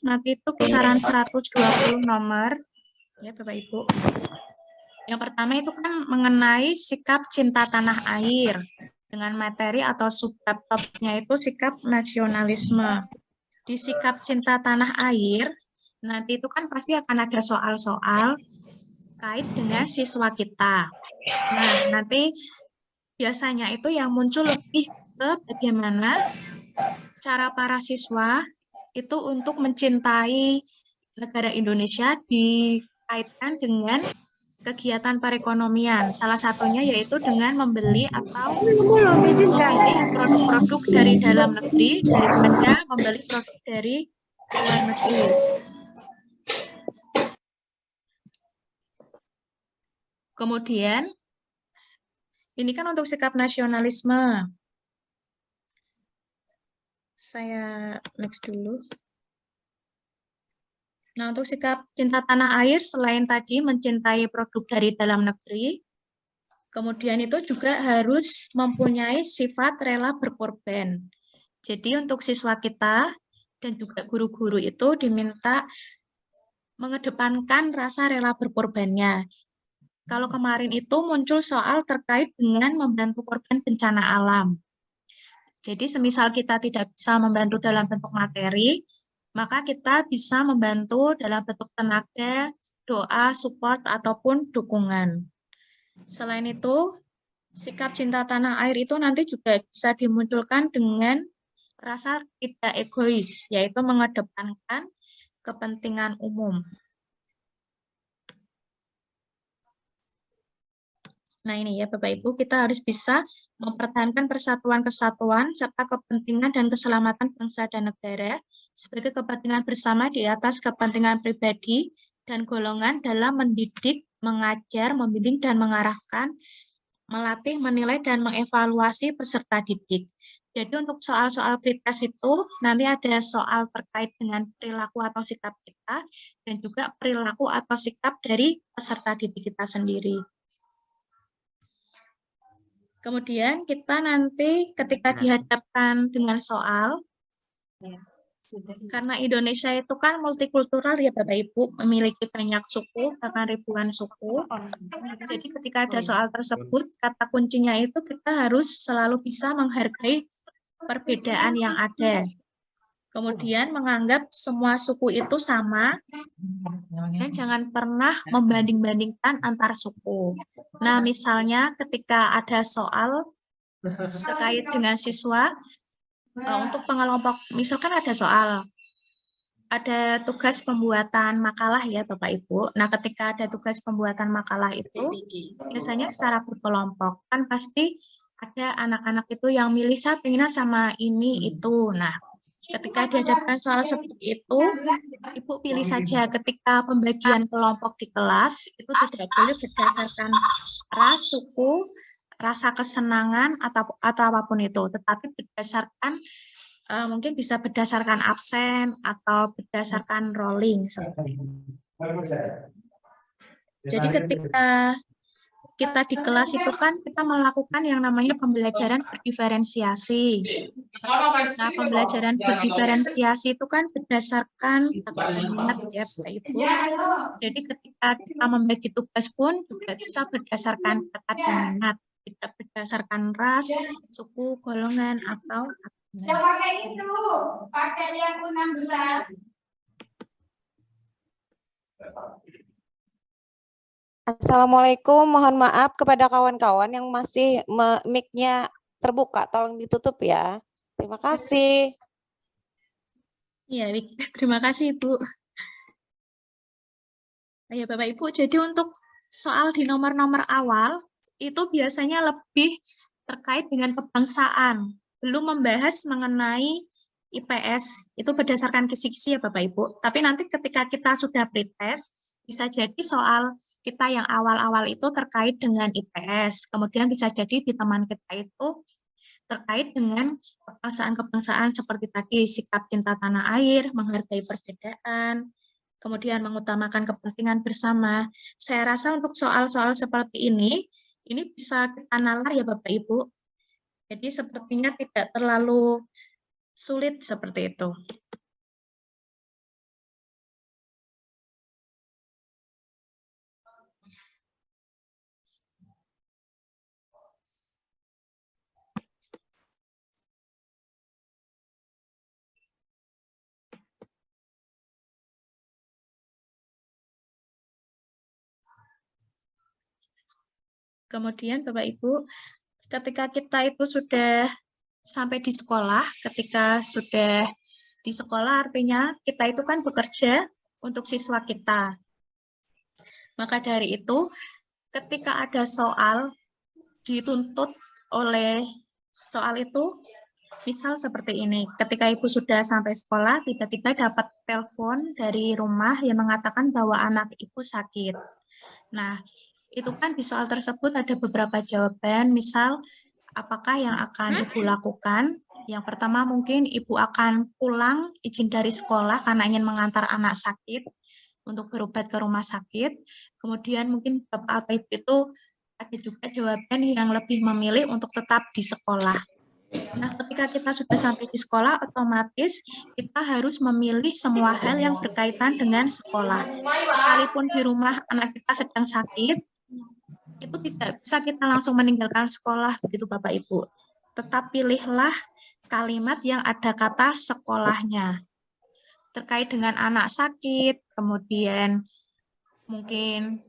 nanti itu kisaran 120 nomor, ya Bapak Ibu. Yang pertama itu kan mengenai sikap cinta tanah air, dengan materi atau subbab topiknya itu sikap nasionalisme. Di sikap cinta tanah air, nanti itu kan pasti akan ada soal-soal kait dengan siswa kita. Nah, nanti biasanya itu yang muncul lebih ke bagaimana cara para siswa itu untuk mencintai negara Indonesia dikaitkan dengan kegiatan perekonomian. Salah satunya yaitu dengan membeli atau memilih produk-produk dari dalam negeri daripada membeli produk dari luar negeri. Kemudian, ini kan untuk sikap nasionalisme. Saya next dulu. Nah, untuk sikap cinta tanah air, selain tadi mencintai produk dari dalam negeri, kemudian itu juga harus mempunyai sifat rela berkorban. Jadi untuk siswa kita dan juga guru-guru itu diminta mengedepankan rasa rela berkorbannya. Kalau kemarin itu muncul soal terkait dengan membantu korban bencana alam. Jadi semisal kita tidak bisa membantu dalam bentuk materi, maka kita bisa membantu dalam bentuk tenaga, doa, support, ataupun dukungan. Selain itu, sikap cinta tanah air itu nanti juga bisa dimunculkan dengan rasa tidak egois, yaitu mengedepankan kepentingan umum. Nah ini ya Bapak Ibu, kita harus bisa mempertahankan persatuan kesatuan serta kepentingan dan keselamatan bangsa dan negara sebagai kepentingan bersama di atas kepentingan pribadi dan golongan dalam mendidik, mengajar, membimbing, dan mengarahkan, melatih, menilai, dan mengevaluasi peserta didik. Jadi untuk soal-soal pretest itu nanti ada soal terkait dengan perilaku atau sikap kita dan juga perilaku atau sikap dari peserta didik kita sendiri. Kemudian kita nanti ketika dihadapkan dengan soal, karena Indonesia itu kan multikultural ya Bapak Ibu, memiliki banyak suku, bahkan ribuan suku. Jadi ketika ada soal tersebut, kata kuncinya itu kita harus selalu bisa menghargai perbedaan yang ada. Kemudian menganggap semua suku itu sama, dan jangan pernah membanding-bandingkan antar suku. Nah, misalnya ketika ada soal terkait dengan siswa, untuk pengelompok, misalkan ada soal, ada tugas pembuatan makalah ya Bapak Ibu. Nah, ketika ada tugas pembuatan makalah itu, biasanya secara berkelompok, kan pasti ada anak-anak itu yang milih, saya pengennya sama ini, itu. Nah, ketika dihadapkan soal seperti itu, Ibu pilih saja ketika pembagian kelompok di kelas, itu tidak boleh berdasarkan ras, suku, rasa kesenangan, atau apapun itu, tetapi berdasarkan, mungkin bisa berdasarkan absen, atau berdasarkan rolling. Jadi ketika kita di kelas itu kan kita melakukan yang namanya pembelajaran berdiferensiasi. Nah, pembelajaran berdiferensiasi itu kan berdasarkan bakat dan minat ya Bapak Ibu. Jadi ketika kita membagi tugas pun juga bisa berdasarkan bakat dan minat, tidak berdasarkan ras, suku, golongan, atau Yang pakai itu, pakai yang 16. Assalamualaikum, mohon maaf kepada kawan-kawan yang masih mic-nya terbuka, tolong ditutup ya. Terima kasih. Iya, terima kasih Ibu. Ya Bapak Ibu, jadi untuk soal di nomor-nomor awal, itu biasanya lebih terkait dengan kebangsaan, belum membahas mengenai IPS, itu berdasarkan kisi-kisi ya Bapak Ibu. Tapi nanti ketika kita sudah pretest, bisa jadi soal kita yang awal-awal itu terkait dengan IPS, kemudian bisa jadi di teman kita itu terkait dengan kebangsaan-kebangsaan seperti tadi, sikap cinta tanah air, menghargai perbedaan, kemudian mengutamakan kepentingan bersama. Saya rasa untuk soal-soal seperti ini bisa kita nalar ya Bapak Ibu. Jadi sepertinya tidak terlalu sulit seperti itu. Kemudian Bapak Ibu, ketika kita itu sudah sampai di sekolah, ketika sudah di sekolah artinya kita itu kan bekerja untuk siswa kita. Maka dari itu, ketika ada soal dituntut oleh soal itu, misal seperti ini, ketika Ibu sudah sampai sekolah, tiba-tiba dapat telepon dari rumah yang mengatakan bahwa anak Ibu sakit. Nah, itu kan di soal tersebut ada beberapa jawaban, misal apakah yang akan Ibu lakukan? Yang pertama mungkin Ibu akan pulang izin dari sekolah karena ingin mengantar anak sakit untuk berobat ke rumah sakit. Kemudian mungkin Bapak atau Ibu itu ada juga jawaban yang lebih memilih untuk tetap di sekolah. Nah, ketika kita sudah sampai di sekolah, otomatis kita harus memilih semua hal yang berkaitan dengan sekolah. Sekalipun di rumah anak kita sedang sakit, itu tidak bisa kita langsung meninggalkan sekolah, begitu Bapak Ibu. Tetap pilihlah kalimat yang ada kata sekolahnya. Terkait dengan anak sakit, kemudian mungkin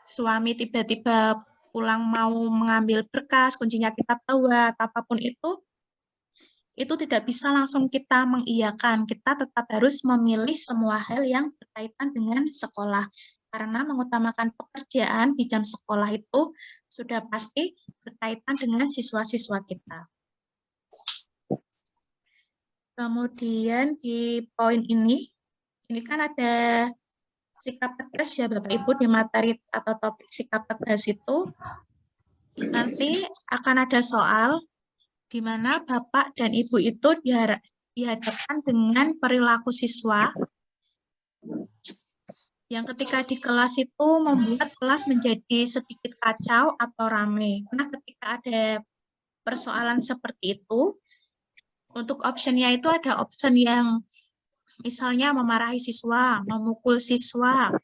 suami tiba-tiba pulang mau mengambil berkas, kuncinya kita bawa, apapun itu tidak bisa langsung kita mengiyakan. Kita tetap harus memilih semua hal yang berkaitan dengan sekolah. Karena mengutamakan pekerjaan di jam sekolah itu sudah pasti berkaitan dengan siswa-siswa kita. Kemudian di poin ini kan ada sikap tegas ya Bapak Ibu di materi atau topik sikap tegas itu nanti akan ada soal di mana Bapak dan Ibu itu dihadapkan dengan perilaku siswa yang ketika di kelas itu membuat kelas menjadi sedikit kacau atau ramai. Nah, ketika ada persoalan seperti itu, untuk optionnya itu ada option yang misalnya memarahi siswa, memukul siswa,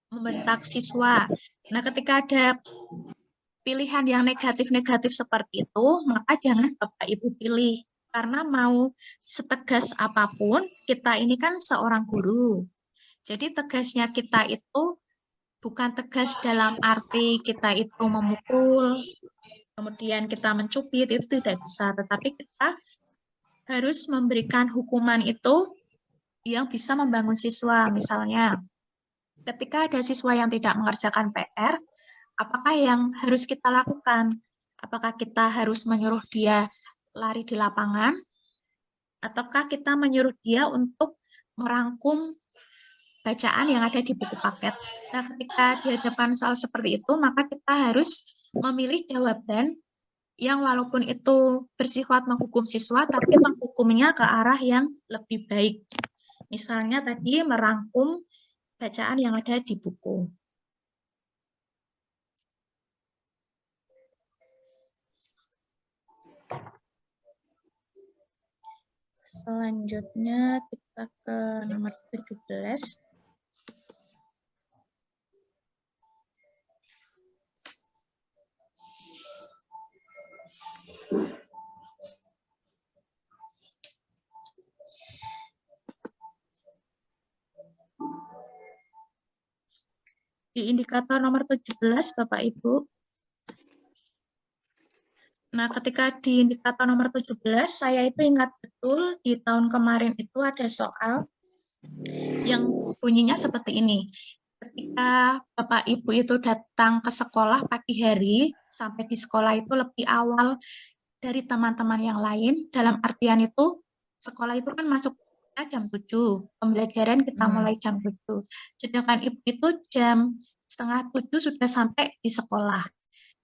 membentak siswa. Nah, ketika ada pilihan yang negatif-negatif seperti itu, maka jangan Bapak Ibu pilih. Karena mau setegas apapun, kita ini kan seorang guru. Jadi tegasnya kita itu bukan tegas dalam arti kita itu memukul, kemudian kita mencubit, itu tidak bisa. Tetapi kita harus memberikan hukuman itu yang bisa membangun siswa. Misalnya, ketika ada siswa yang tidak mengerjakan PR, apakah yang harus kita lakukan? Apakah kita harus menyuruh dia lari di lapangan? Ataukah kita menyuruh dia untuk merangkum bacaan yang ada di buku paket? Nah, ketika di hadapan soal seperti itu, maka kita harus memilih jawaban yang walaupun itu bersifat menghukum siswa, tapi menghukumnya ke arah yang lebih baik. Misalnya tadi merangkum bacaan yang ada di buku. Selanjutnya kita ke nomor 17. Di indikator nomor 17, Bapak Ibu. Nah, ketika di indikator nomor 17, saya itu ingat betul di tahun kemarin itu ada soal yang bunyinya seperti ini. Ketika Bapak Ibu itu datang ke sekolah pagi hari, sampai di sekolah itu lebih awal dari teman-teman yang lain, dalam artian itu, sekolah itu kan masuk jam 7, pembelajaran kita mulai jam 7. Sedangkan Ibu itu jam setengah 7 sudah sampai di sekolah.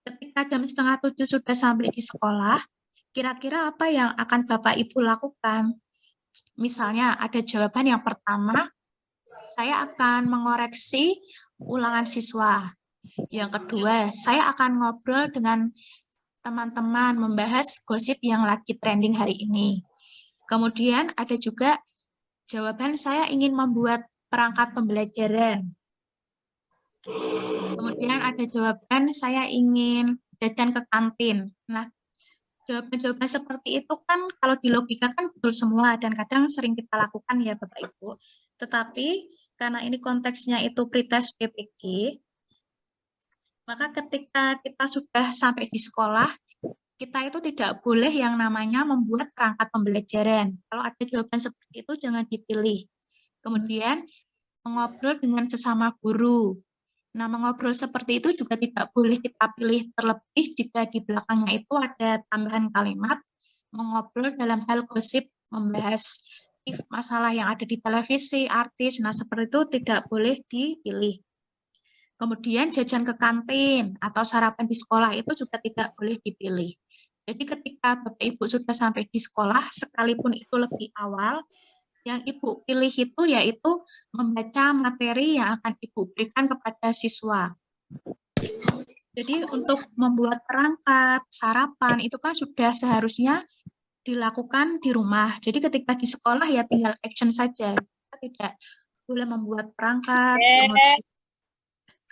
Ketika jam setengah 7 sudah sampai di sekolah, kira-kira apa yang akan Bapak Ibu lakukan? Misalnya ada jawaban yang pertama, saya akan mengoreksi ulangan siswa. Yang kedua, saya akan ngobrol dengan teman-teman membahas gosip yang lagi trending hari ini. Kemudian ada juga jawaban saya ingin membuat perangkat pembelajaran. Kemudian ada jawaban saya ingin jajan ke kantin. Nah, jawaban-jawaban seperti itu kan kalau di logika kan betul semua dan kadang sering kita lakukan ya Bapak Ibu. Tetapi karena ini konteksnya itu pretest PPG, Maka ketika kita sudah sampai di sekolah, kita itu tidak boleh yang namanya membuat perangkat pembelajaran. Kalau ada jawaban seperti itu, jangan dipilih. Kemudian, mengobrol dengan sesama guru. Nah, mengobrol seperti itu juga tidak boleh kita pilih, terlebih jika di belakangnya itu ada tambahan kalimat, mengobrol dalam hal gosip, membahas masalah yang ada di televisi, artis. Nah, seperti itu tidak boleh dipilih. Kemudian jajan ke kantin atau sarapan di sekolah itu juga tidak boleh dipilih. Jadi ketika Bapak Ibu sudah sampai di sekolah, sekalipun itu lebih awal, yang Ibu pilih itu yaitu membaca materi yang akan Ibu berikan kepada siswa. Jadi untuk membuat perangkat, sarapan, itu kan sudah seharusnya dilakukan di rumah. Jadi ketika di sekolah ya tinggal action saja. Kita tidak boleh membuat perangkat,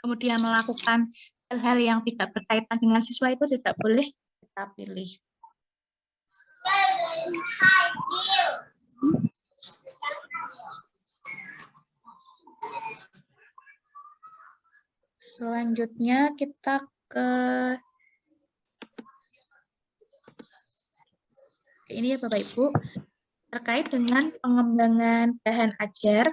kemudian melakukan hal-hal yang tidak berkaitan dengan siswa itu tidak boleh kita pilih. Selanjutnya kita ke ini ya Bapak Ibu, terkait dengan pengembangan bahan ajar.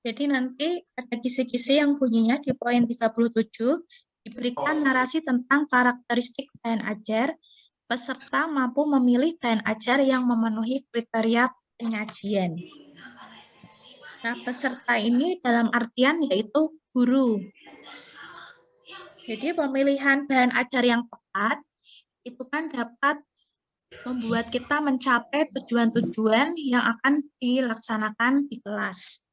Jadi nanti ada kisi-kisi yang bunyinya di poin 37, diberikan narasi tentang karakteristik bahan ajar, peserta mampu memilih bahan ajar yang memenuhi kriteria penyajian. Nah, peserta ini dalam artian yaitu guru. Jadi pemilihan bahan ajar yang tepat itu kan dapat membuat kita mencapai tujuan-tujuan yang akan dilaksanakan di kelas.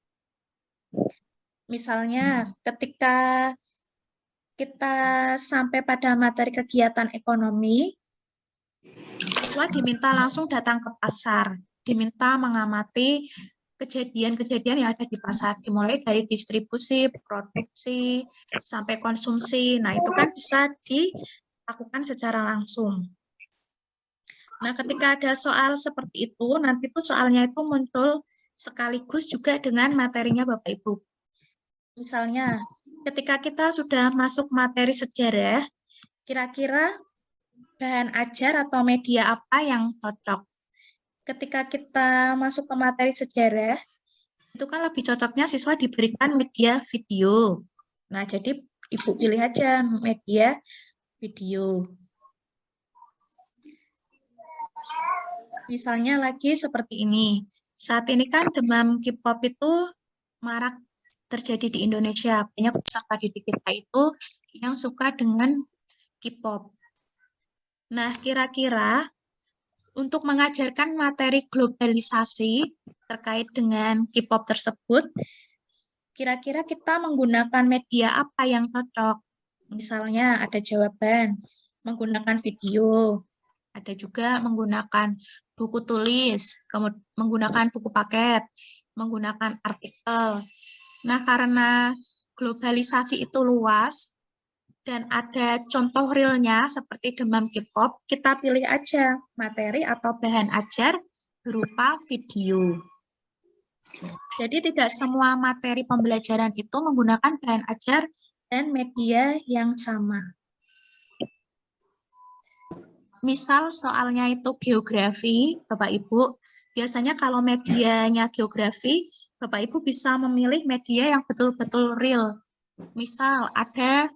Misalnya ketika kita sampai pada materi kegiatan ekonomi, siswa diminta langsung datang ke pasar, diminta mengamati kejadian-kejadian yang ada di pasar, dimulai dari distribusi, produksi, sampai konsumsi. Nah, itu kan bisa dilakukan secara langsung. Nah, ketika ada soal seperti itu, nanti tuh soalnya itu muncul sekaligus juga dengan materinya Bapak Ibu. Misalnya, ketika kita sudah masuk materi sejarah, kira-kira bahan ajar atau media apa yang cocok? Ketika kita masuk ke materi sejarah, itu kan lebih cocoknya siswa diberikan media video. Nah, jadi Ibu pilih aja media video. Misalnya lagi seperti ini. Saat ini kan demam K-pop itu marak terjadi di Indonesia. Banyak peserta didik kita itu yang suka dengan K-pop. Nah, kira-kira untuk mengajarkan materi globalisasi terkait dengan K-pop tersebut, kira-kira kita menggunakan media apa yang cocok? Misalnya ada jawaban, menggunakan video, ada juga menggunakan buku tulis, kemudian menggunakan buku paket, menggunakan artikel. Nah, karena globalisasi itu luas dan ada contoh realnya seperti demam K-pop, kita pilih aja materi atau bahan ajar berupa video. Jadi tidak semua materi pembelajaran itu menggunakan bahan ajar dan media yang sama. Misal soalnya itu geografi, Bapak Ibu, biasanya kalau medianya geografi, Bapak Ibu bisa memilih media yang betul-betul real. Misal ada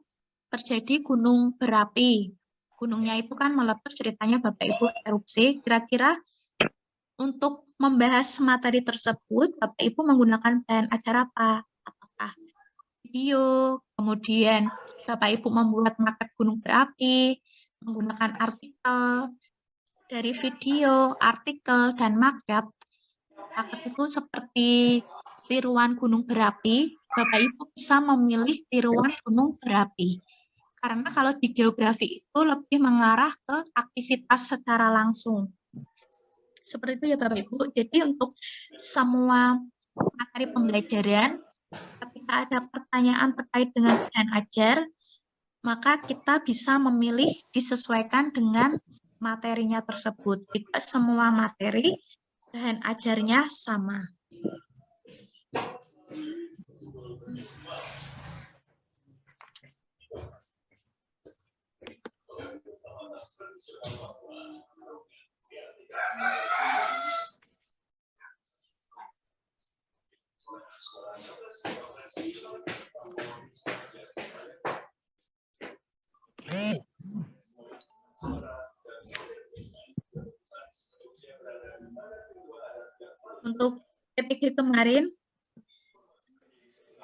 terjadi gunung berapi. Gunungnya itu kan meletus, ceritanya Bapak Ibu erupsi. Kira-kira untuk membahas materi tersebut, Bapak Ibu menggunakan bahan ajar apa? Apakah video, kemudian Bapak Ibu membuat maket gunung berapi, menggunakan artikel. Dari video, artikel, dan maket itu seperti tiruan gunung berapi, Bapak Ibu bisa memilih tiruan gunung berapi. Karena kalau di geografi itu lebih mengarah ke aktivitas secara langsung. Seperti itu ya Bapak Ibu. Jadi untuk semua materi pembelajaran, ketika ada pertanyaan terkait dengan bahan ajar, maka kita bisa memilih disesuaikan dengan materinya tersebut. Tidak semua materi bahan ajarnya sama. Untuk PPG kemarin,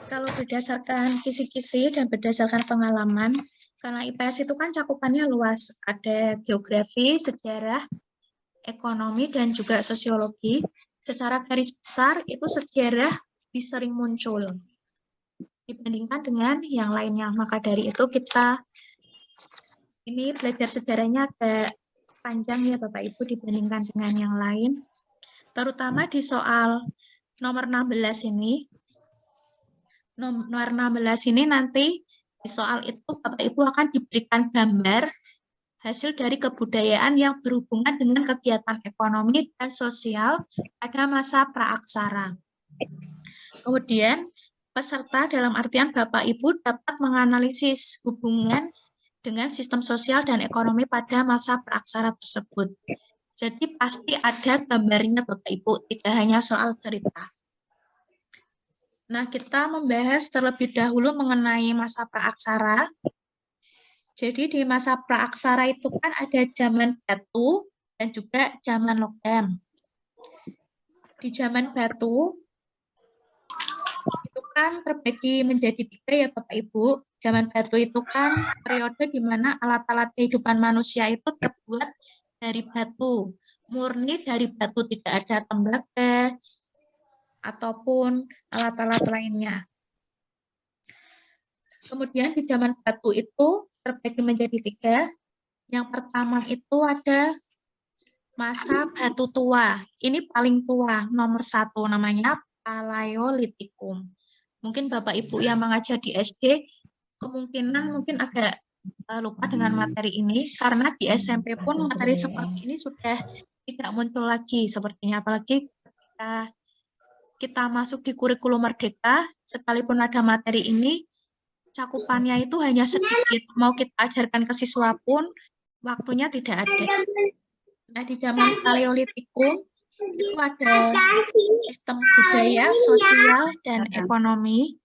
kalau berdasarkan kisi-kisi dan berdasarkan pengalaman, karena IPS itu kan cakupannya luas, ada geografi, sejarah, ekonomi, dan juga sosiologi. Secara garis besar, itu sejarah lebih sering muncul dibandingkan dengan yang lainnya. Maka dari itu kita ini belajar sejarahnya agak panjang ya Bapak Ibu dibandingkan dengan yang lain. Terutama di soal nomor 16 ini. Nomor 16 ini nanti di soal itu Bapak Ibu akan diberikan gambar hasil dari kebudayaan yang berhubungan dengan kegiatan ekonomi dan sosial pada masa praaksara. Kemudian peserta dalam artian Bapak Ibu dapat menganalisis hubungan dengan sistem sosial dan ekonomi pada masa praaksara tersebut. Jadi pasti ada gambarnya Bapak Ibu, tidak hanya soal cerita. Nah, kita membahas terlebih dahulu mengenai masa praaksara. Jadi di masa praaksara itu kan ada zaman batu dan juga zaman logam. Di zaman batu itu kan terbagi menjadi 3 ya Bapak Ibu. Zaman batu itu kan periode di mana alat-alat kehidupan manusia itu terbuat dari batu, murni dari batu, tidak ada tembaga ataupun alat-alat lainnya. Kemudian di zaman batu itu terbagi menjadi 3. Yang pertama itu ada masa batu tua. Ini paling tua, nomor 1 namanya Paleolitikum. Mungkin Bapak Ibu yang mengajar di SD kemungkinan mungkin agak lupa dengan materi ini, karena di SMP pun materi seperti ini sudah tidak muncul lagi sepertinya, apalagi ketika kita masuk di kurikulum Merdeka, sekalipun ada materi ini, cakupannya itu hanya sedikit, mau kita ajarkan ke siswa pun waktunya tidak ada. Nah, di zaman Paleolitikum itu ada sistem budaya, sosial, dan ekonomi.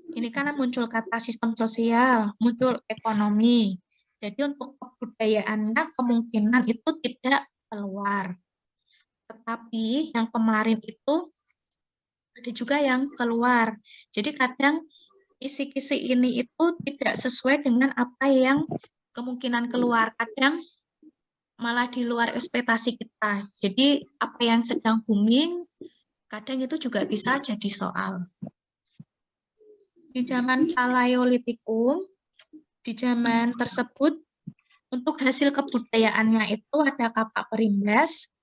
Ini karena muncul kata sistem sosial, muncul ekonomi. Jadi untuk kebudayaannya kemungkinan itu tidak keluar. Tetapi yang kemarin itu ada juga yang keluar. Jadi kadang kisi-kisi ini itu tidak sesuai dengan apa yang kemungkinan keluar. Kadang malah di luar ekspektasi kita. Jadi apa yang sedang booming, kadang itu juga bisa jadi soal. Di zaman Paleolitikum, di zaman tersebut, untuk hasil kebudayaannya itu ada kapak perimbas,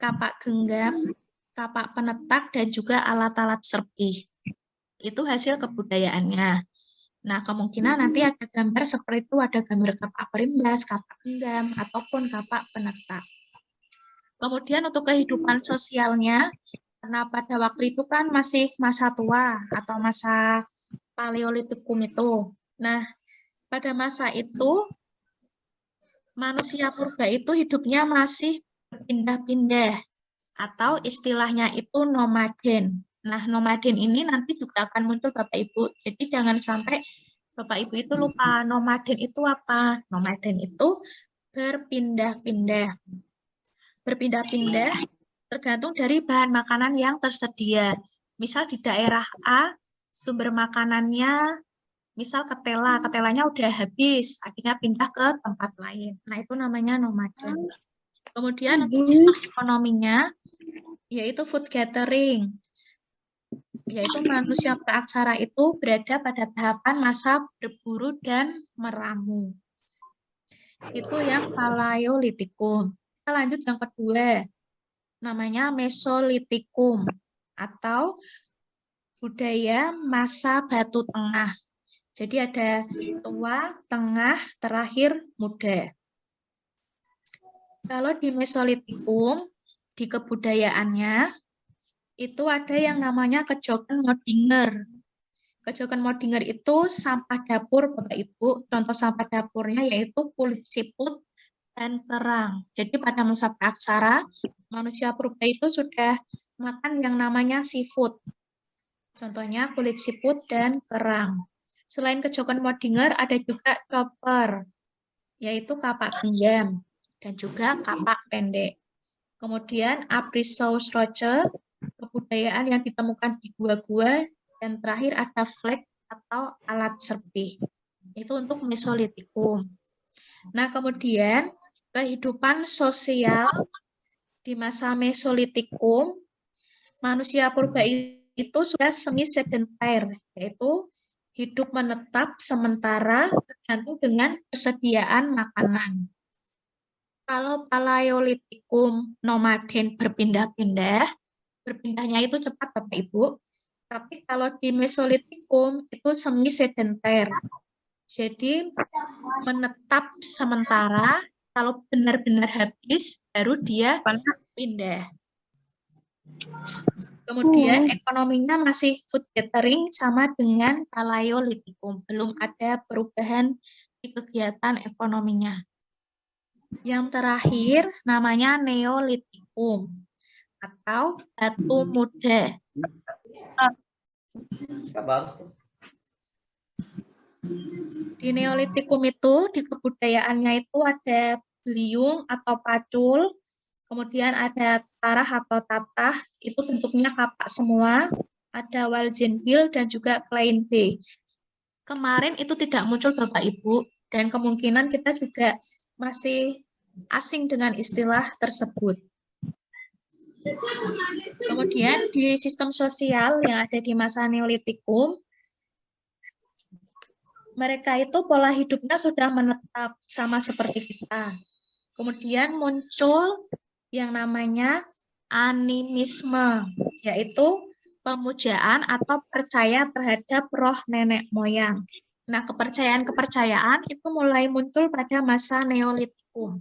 kapak genggam, kapak penetak, dan juga alat-alat serpih. Itu hasil kebudayaannya. Nah, kemungkinan nanti ada gambar seperti itu, ada gambar kapak perimbas, kapak genggam, ataupun kapak penetak. Kemudian untuk kehidupan sosialnya, karena pada waktu itu kan masih masa tua atau masa Paleolitikum itu. Nah, pada masa itu, manusia purba itu hidupnya masih berpindah-pindah, atau istilahnya itu nomaden. Nah, nomaden ini nanti juga akan muncul Bapak Ibu. Jadi jangan sampai Bapak Ibu itu lupa, nomaden itu apa? Nomaden itu berpindah-pindah. Berpindah-pindah tergantung dari bahan makanan yang tersedia. Misal di daerah A, sumber makanannya misal ketelanya udah habis, akhirnya pindah ke tempat lain. Nah, itu namanya nomaden. Kemudian untuk sistem ekonominya, yaitu food gathering, yaitu manusia praaksara itu berada pada tahapan masa berburu dan meramu. Itu yang Paleolitikum. Kita lanjut yang kedua, namanya Mesolitikum, atau budaya masa batu tengah. Jadi ada tua, tengah, terakhir, muda. Kalau di Mesolitikum, di kebudayaannya, itu ada yang namanya Kejokan Modinger. Kejokan Modinger itu sampah dapur, Bapak Ibu. Contoh sampah dapurnya yaitu kulit siput dan kerang. Jadi pada masa praksara, manusia purba itu sudah makan yang namanya seafood. Contohnya kulit siput dan kerang. Selain Kejokan Modinger, ada juga chopper, yaitu kapak genggam, dan juga kapak pendek. Kemudian Abrisausroche, kebudayaan yang ditemukan di gua-gua, dan terakhir ada flag atau alat serpih. Itu untuk Mesolitikum. Nah, kemudian kehidupan sosial di masa Mesolitikum, manusia purba itu sudah semi sedenter, yaitu hidup menetap sementara tergantung dengan persediaan makanan. Kalau Paleolitikum nomaden berpindah-pindah, berpindahnya itu cepat Bapak Ibu. Tapi kalau di Mesolitikum itu semi sedenter. Jadi menetap sementara, kalau benar-benar habis baru dia pindah. Kemudian ekonominya masih food gathering sama dengan Paleolitikum, belum ada perubahan di kegiatan ekonominya. Yang terakhir namanya Neolitikum atau batu muda. Di Neolitikum itu, di kebudayaannya itu ada beliung atau pacul, kemudian ada tarah atau tatah, itu bentuknya kapak semua, ada walzenbil dan juga klein B. Kemarin itu tidak muncul Bapak Ibu, dan kemungkinan kita juga masih asing dengan istilah tersebut. Kemudian di sistem sosial yang ada di masa Neolitikum, mereka itu pola hidupnya sudah menetap sama seperti kita. Kemudian muncul yang namanya animisme, yaitu pemujaan atau percaya terhadap roh nenek moyang. Nah, kepercayaan-kepercayaan itu mulai muncul pada masa Neolitikum.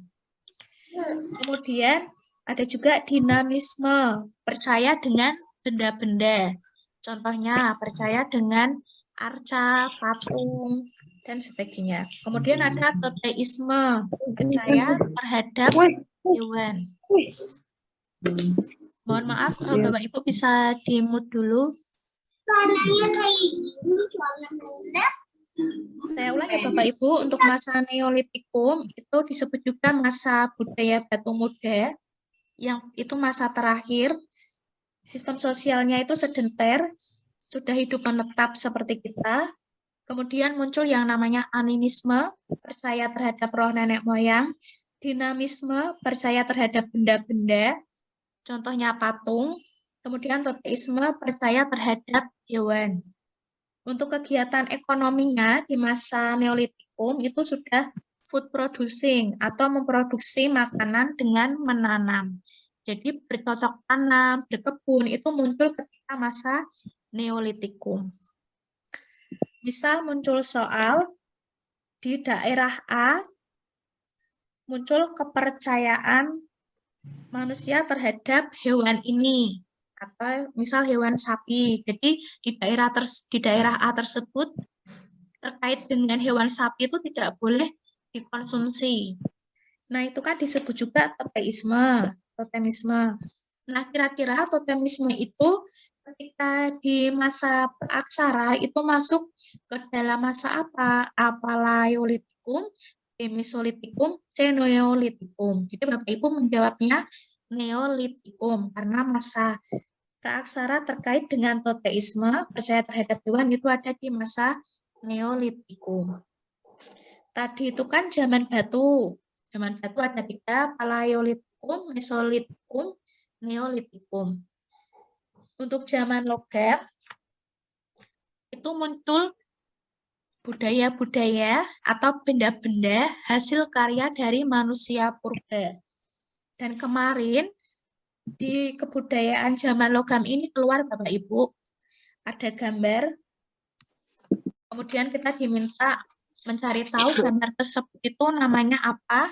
Kemudian ada juga dinamisme, percaya dengan benda-benda. Contohnya percaya dengan arca, patung, dan sebagainya. Kemudian ada toteisme, percaya terhadap hewan. Mohon maaf kalau Bapak Ibu bisa di-mute dulu. Saya ulang ya Bapak Ibu, untuk masa Neolitikum itu disebut juga masa budaya batu muda, yang itu masa terakhir. Sistem sosialnya itu sedenter, sudah hidup menetap seperti kita. Kemudian muncul yang namanya animisme, percaya terhadap roh nenek moyang. Dinamisme, percaya terhadap benda-benda, contohnya patung. Kemudian toteisme, percaya terhadap hewan. Untuk kegiatan ekonominya di masa Neolitikum itu sudah food producing atau memproduksi makanan dengan menanam. Jadi bercocok tanam, berkebun itu muncul ketika masa Neolitikum. Misal muncul soal di daerah A, muncul kepercayaan manusia terhadap hewan ini, atau misal hewan sapi. Jadi di daerah A tersebut terkait dengan hewan sapi itu tidak boleh dikonsumsi. Nah, itu kan disebut juga totemisme. Nah, kira-kira totemisme itu ketika di masa praaksara itu masuk ke dalam masa apa? Paleolitikum, Mesolitikum, Neolitikum. Jadi Bapak Ibu menjawabnya Neolitikum karena masa praaksara terkait dengan toteisme, percaya terhadap hewan itu ada di masa Neolitikum. Tadi itu kan zaman batu. Zaman batu ada 3, Paleolitikum, Mesolitikum, Neolitikum. Untuk zaman logam, itu muncul budaya-budaya atau benda-benda hasil karya dari manusia purba. Dan kemarin di kebudayaan zaman logam ini keluar Bapak Ibu, ada gambar, kemudian kita diminta mencari tahu gambar tersebut itu namanya apa,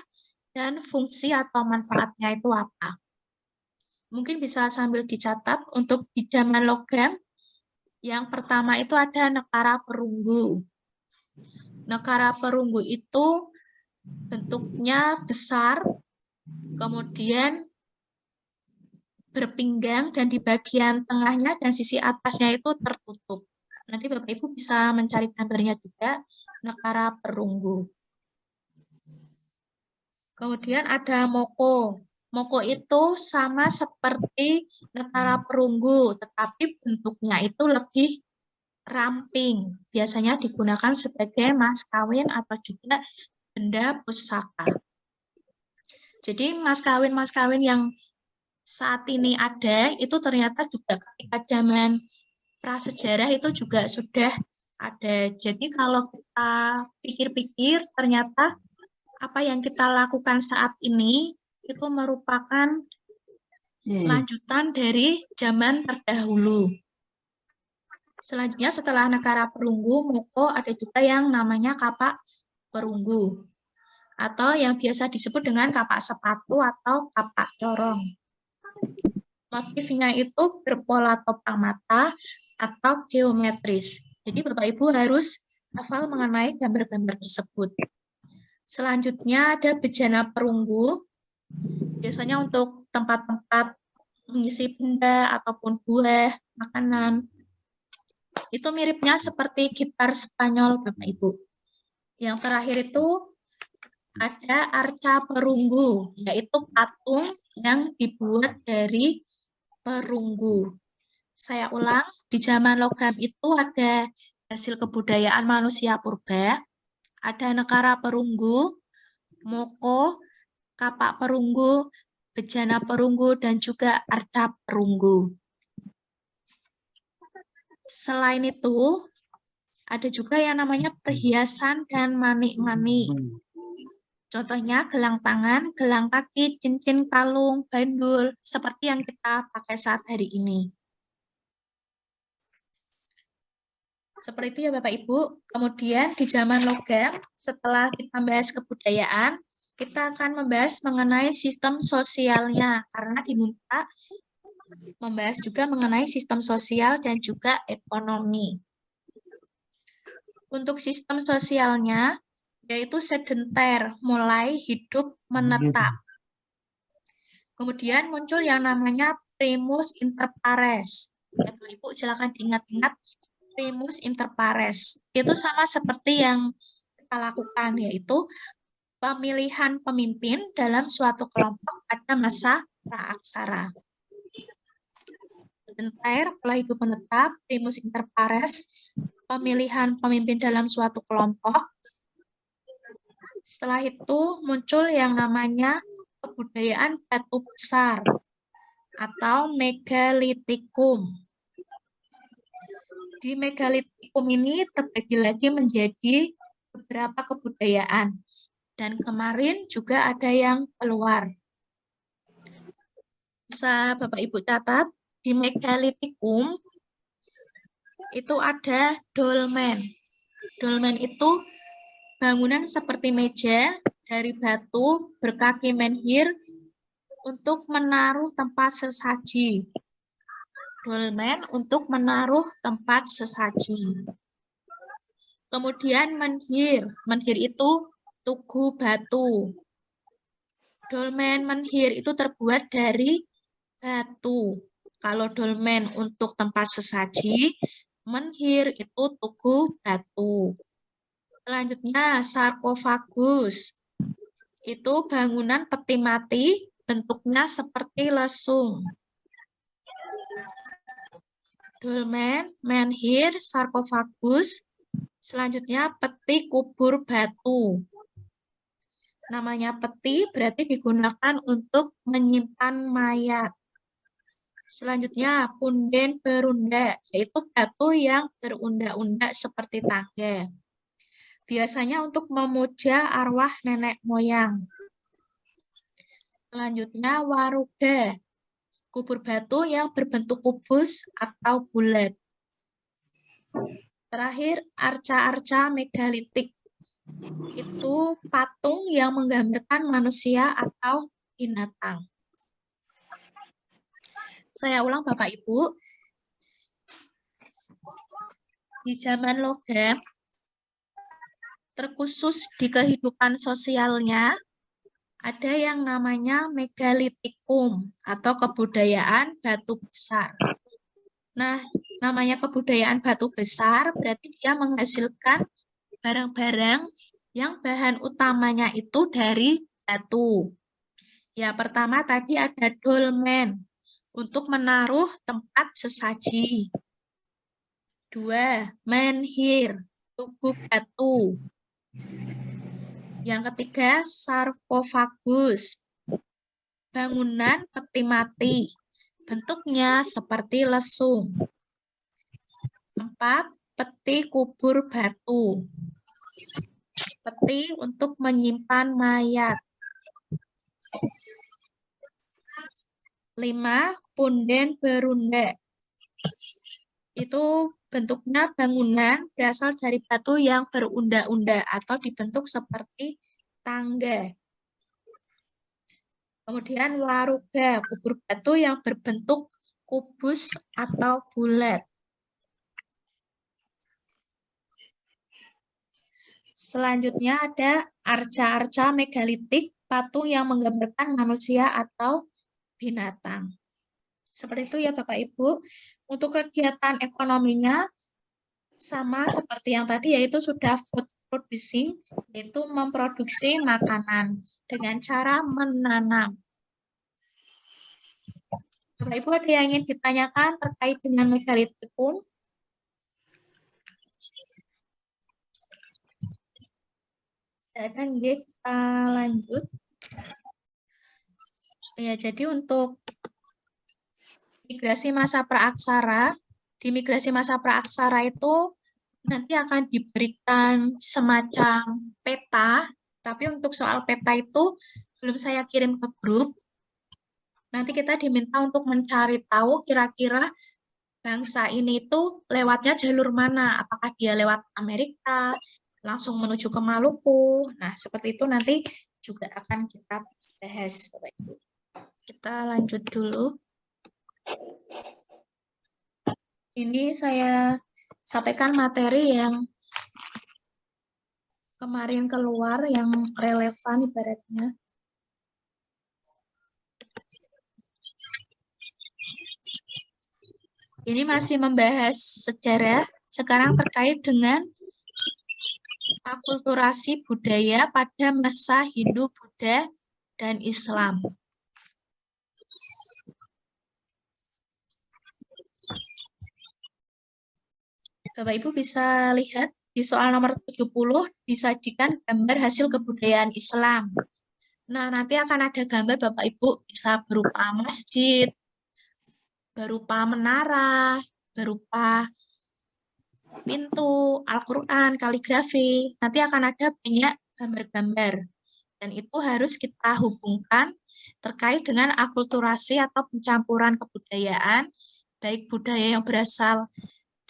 dan fungsi atau manfaatnya itu apa. Mungkin bisa sambil dicatat untuk di zaman logam. Yang pertama itu ada nekara perunggu. Nekara perunggu itu bentuknya besar, kemudian berpinggang, dan di bagian tengahnya dan sisi atasnya itu tertutup. Nanti Bapak Ibu bisa mencari gambarnya juga, nekara perunggu. Kemudian ada moko. Moko itu sama seperti nekara perunggu, tetapi bentuknya itu lebih ramping. Biasanya digunakan sebagai mas kawin atau juga benda pusaka. Jadi mas kawin yang saat ini ada, itu ternyata juga ketika zaman prasejarah itu juga sudah ada. Jadi kalau kita pikir-pikir, ternyata apa yang kita lakukan saat ini itu merupakan lanjutan dari zaman terdahulu. Selanjutnya setelah nekara perunggu, moko ada juga yang namanya kapak perunggu, atau yang biasa disebut dengan kapak sepatu atau kapak corong. Motifnya itu berpola topang mata atau geometris. Jadi Bapak Ibu harus hafal mengenai gambar-gambar tersebut. Selanjutnya ada bejana perunggu, biasanya untuk tempat-tempat mengisi benda ataupun buah, makanan. Itu miripnya seperti gitar Spanyol, Bapak Ibu. Yang terakhir itu ada arca perunggu, yaitu patung yang dibuat dari perunggu. Saya ulang, di zaman logam itu ada hasil kebudayaan manusia purba, ada nekara perunggu, moko, kapak perunggu, bejana perunggu, dan juga arca perunggu. Selain itu, ada juga yang namanya perhiasan dan manik-manik. Contohnya gelang tangan, gelang kaki, cincin, kalung, bandul, seperti yang kita pakai saat hari ini. Seperti itu ya Bapak Ibu. Kemudian di zaman logam, setelah kita membahas kebudayaan, kita akan membahas mengenai sistem sosialnya, karena diminta membahas juga mengenai sistem sosial dan juga ekonomi. Untuk sistem sosialnya, yaitu sedenter, mulai hidup menetap. Kemudian muncul yang namanya primus inter pares. Ya, Bapak Ibu silakan diingat-ingat primus inter pares. Itu sama seperti yang kita lakukan, yaitu pemilihan pemimpin dalam suatu kelompok pada masa praaksara. Sedenter, mulai hidup menetap, primus inter pares, pemilihan pemimpin dalam suatu kelompok. Setelah itu muncul yang namanya kebudayaan batu besar atau megalitikum. Di megalitikum ini terbagi lagi menjadi beberapa kebudayaan, dan kemarin juga ada yang keluar. Bisa Bapak Ibu catat, di megalitikum itu ada dolmen. Dolmen itu bangunan seperti meja dari batu berkaki menhir untuk menaruh tempat sesaji. Dolmen untuk menaruh tempat sesaji. Kemudian menhir. Menhir itu tugu batu. Dolmen menhir itu terbuat dari batu. Kalau dolmen untuk tempat sesaji, menhir itu tugu batu. Selanjutnya sarkofagus. Itu bangunan peti mati, bentuknya seperti lesung. Dolmen, menhir, sarkofagus. Selanjutnya peti kubur batu. Namanya peti berarti digunakan untuk menyimpan mayat. Selanjutnya punden berunda, yaitu batu yang berundak-undak seperti tangga. Biasanya untuk memuja arwah nenek moyang. Selanjutnya waruga, kubur batu yang berbentuk kubus atau bulat. Terakhir arca-arca megalitik. Itu patung yang menggambarkan manusia atau binatang. Saya ulang Bapak Ibu. Di zaman logam, terkhusus di kehidupan sosialnya, ada yang namanya megalitikum atau kebudayaan batu besar. Nah, namanya kebudayaan batu besar berarti dia menghasilkan barang-barang yang bahan utamanya itu dari batu. Ya, pertama tadi ada dolmen untuk menaruh tempat sesaji. 2. Menhir, tugu batu. Yang ketiga, sarkofagus, bangunan peti mati. Bentuknya seperti lesung. 4. Peti kubur batu. Peti untuk menyimpan mayat. 5. Punden berunda. Itu bentuknya bangunan berasal dari batu yang berunda-unda atau dibentuk seperti tangga. Kemudian waruga, kubur batu yang berbentuk kubus atau bulat. Selanjutnya ada arca-arca megalitik, patung yang menggambarkan manusia atau binatang. Seperti itu ya Bapak Ibu. Untuk kegiatan ekonominya sama seperti yang tadi, yaitu sudah food producing, yaitu memproduksi makanan dengan cara menanam. Bapak Ibu, ada yang ingin ditanyakan terkait dengan megalitikum? Dan kita lanjut. Ya, jadi untuk migrasi masa praaksara, di migrasi masa praaksara itu nanti akan diberikan semacam peta, tapi untuk soal peta itu belum saya kirim ke grup. Nanti kita diminta untuk mencari tahu kira-kira bangsa ini itu lewatnya jalur mana, apakah dia lewat Amerika, langsung menuju ke Maluku. Nah, seperti itu nanti juga akan kita bahas, Bapak Ibu. Kita lanjut dulu. Ini saya sampaikan materi yang kemarin keluar yang relevan ibaratnya. Ini masih membahas sejarah, sekarang terkait dengan akulturasi budaya pada masa Hindu-Buddha dan Islam. Bapak Ibu bisa lihat di soal nomor 70 disajikan gambar hasil kebudayaan Islam. Nah, nanti akan ada gambar Bapak Ibu bisa berupa masjid, berupa menara, berupa pintu, Al-Quran, kaligrafi. Nanti akan ada banyak gambar-gambar. Dan itu harus kita hubungkan terkait dengan akulturasi atau pencampuran kebudayaan, baik budaya yang berasal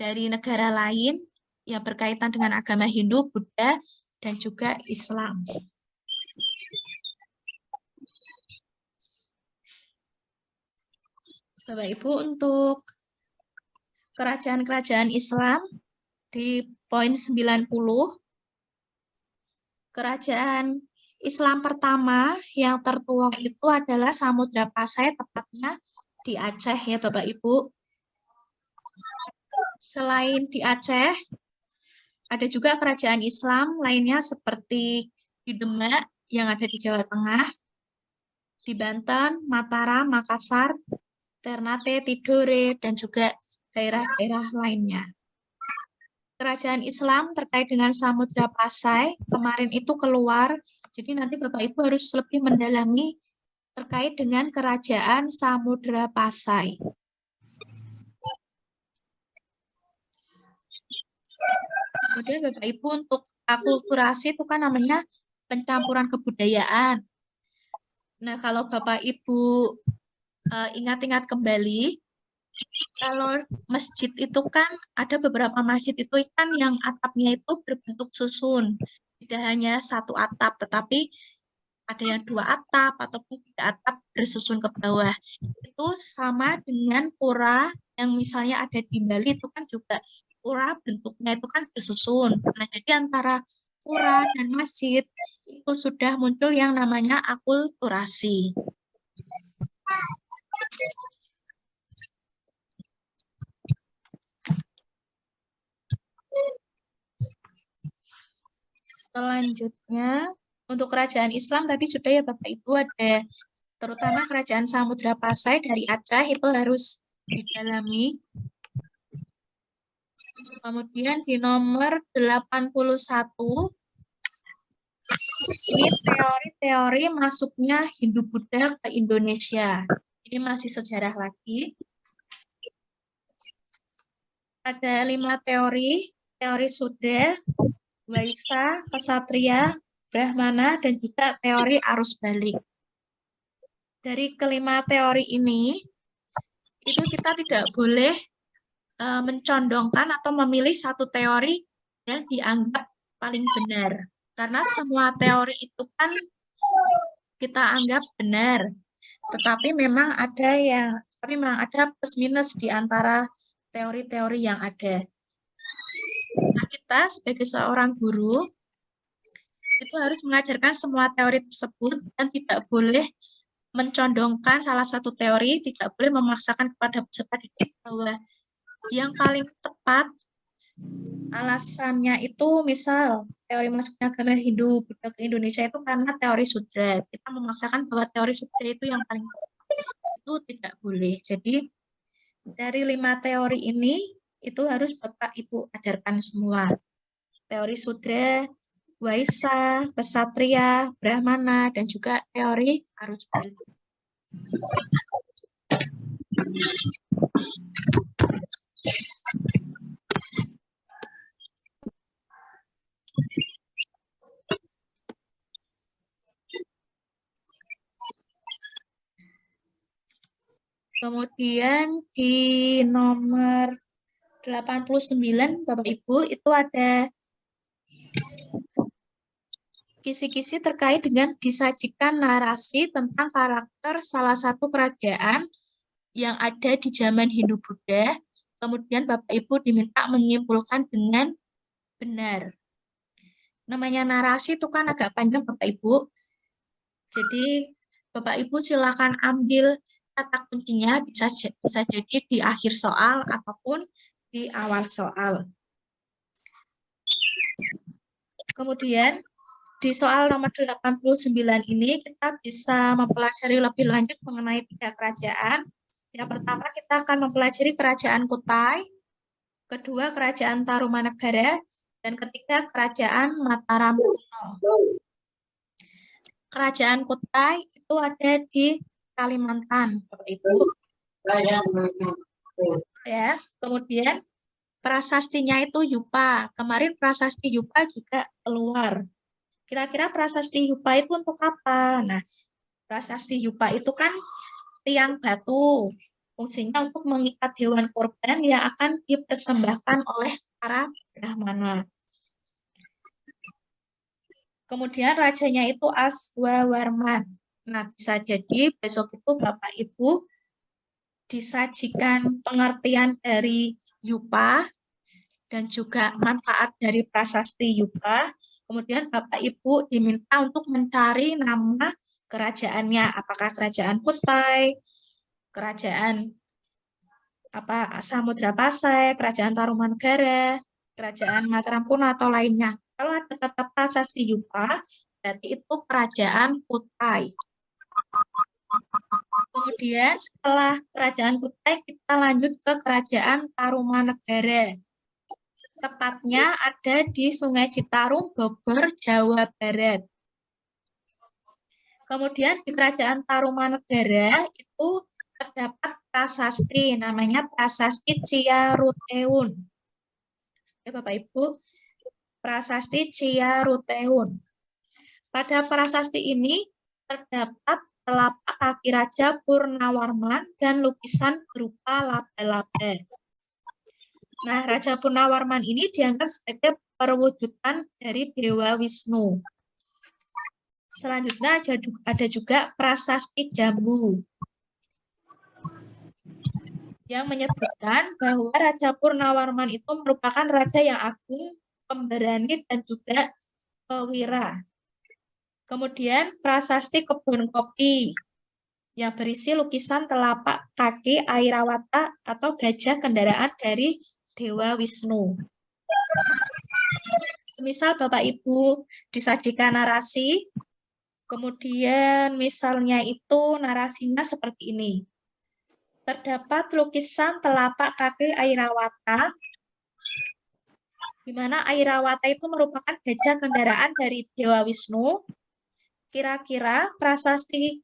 dari negara lain yang berkaitan dengan agama Hindu, Buddha, dan juga Islam. Bapak Ibu, untuk kerajaan-kerajaan Islam di poin 90, kerajaan Islam pertama yang tertua itu adalah Samudra Pasai, tepatnya di Aceh ya Bapak Ibu. Selain di Aceh, ada juga kerajaan Islam lainnya seperti di Demak yang ada di Jawa Tengah, di Banten, Mataram, Makassar, Ternate, Tidore, dan juga daerah-daerah lainnya. Kerajaan Islam terkait dengan Samudra Pasai kemarin itu keluar, jadi nanti Bapak Ibu harus lebih mendalami terkait dengan kerajaan Samudra Pasai. Kemudian Bapak Ibu untuk akulturasi itu kan namanya pencampuran kebudayaan. Nah, kalau Bapak Ibu ingat-ingat kembali, kalau masjid itu kan ada beberapa masjid itu kan yang atapnya itu berbentuk susun. tidak hanya satu atap, tetapi ada yang 2 atap ataupun 3 atap bersusun ke bawah. Itu sama dengan pura yang misalnya ada di Bali, itu kan juga pura bentuknya itu kan bersusun. Nah, jadi antara pura dan masjid itu sudah muncul yang namanya akulturasi. Selanjutnya, untuk kerajaan Islam tadi sudah ya Bapak Ibu, ada terutama kerajaan Samudra Pasai dari Aceh itu harus didalami. Kemudian di nomor 81, ini teori-teori masuknya Hindu-Buddha ke Indonesia. Ini masih sejarah lagi. Ada 5 teori, teori Sudha, Waisa, Kesatria, Brahmana, dan juga teori arus balik. Dari kelima teori ini, itu kita tidak boleh mencondongkan atau memilih satu teori yang dianggap paling benar. Karena semua teori itu kan kita anggap benar, tetapi memang ada plus minus di antara teori-teori yang ada. Nah, kita sebagai seorang guru itu harus mengajarkan semua teori tersebut dan tidak boleh mencondongkan salah satu teori, tidak boleh memaksakan kepada peserta didik bahwa yang paling tepat alasannya itu misal teori masuknya agama Hindu Buddha ke Indonesia itu karena teori Sudha. Kita memaksakan bahwa teori Sudha itu yang paling tepat. Itu tidak boleh. Jadi dari 5 teori ini itu harus Bapak Ibu ajarkan semua. Teori Sudha, Waisa, Kesatria, Brahmana, dan juga teori arus balik. Kemudian di nomor 89, Bapak Ibu, itu ada kisi-kisi terkait dengan disajikan narasi tentang karakter salah satu kerajaan yang ada di zaman Hindu-Buddha. Kemudian Bapak Ibu diminta menyimpulkan dengan benar. Namanya narasi itu kan agak panjang Bapak Ibu. Jadi Bapak Ibu silakan ambil kata kuncinya, bisa jadi di akhir soal ataupun di awal soal. Kemudian di soal nomor 89 ini kita bisa mempelajari lebih lanjut mengenai 3 kerajaan. Yang pertama kita akan mempelajari kerajaan Kutai, kedua kerajaan Tarumanegara, dan ketiga kerajaan Mataram kuno. Kerajaan Kutai itu ada di Kalimantan, Bapak Ibu. Ya, kemudian prasastinya itu Yupa. Kemarin prasasti Yupa juga keluar. Kira-kira prasasti Yupa itu untuk apa? Nah, prasasti Yupa itu kan tiang batu. Fungsinya untuk mengikat hewan korban yang akan dipersembahkan oleh para Brahmana. Kemudian rajanya itu Aswawarman. Nah, bisa jadi besok itu Bapak Ibu disajikan pengertian dari Yupa dan juga manfaat dari prasasti Yupa. Kemudian Bapak Ibu diminta untuk mencari nama kerajaannya, apakah kerajaan Kutai, kerajaan Samudra Pasai, kerajaan Tarumanegara, kerajaan Mataram kuno atau lainnya. Kalau ada kata prasasti Yupa, berarti itu kerajaan Kutai. Kemudian setelah kerajaan Kutai, kita lanjut ke kerajaan Tarumanegara. Tepatnya ada di Sungai Citarum, Bogor, Jawa Barat. Kemudian di kerajaan Tarumanegara itu terdapat prasasti, namanya prasasti Ciaruteun. Ya Bapak Ibu, prasasti Ciaruteun. Pada prasasti ini terdapat telapak kaki Raja Purnawarman dan lukisan berupa laba-laba. Nah, Raja Purnawarman ini dianggap sebagai perwujudan dari Dewa Wisnu. Selanjutnya ada juga prasasti Jambu yang menyebutkan bahwa Raja Purnawarman itu merupakan raja yang agung, pemberani, dan juga pewira. Kemudian prasasti Kebun Kopi yang berisi lukisan telapak kaki Airawata atau gajah kendaraan dari Dewa Wisnu. Misal Bapak Ibu disajikan narasi, kemudian misalnya itu narasinya seperti ini. Terdapat lukisan telapak kaki Airawata, di mana Airawata itu merupakan gajah kendaraan dari Dewa Wisnu. Kira-kira prasasti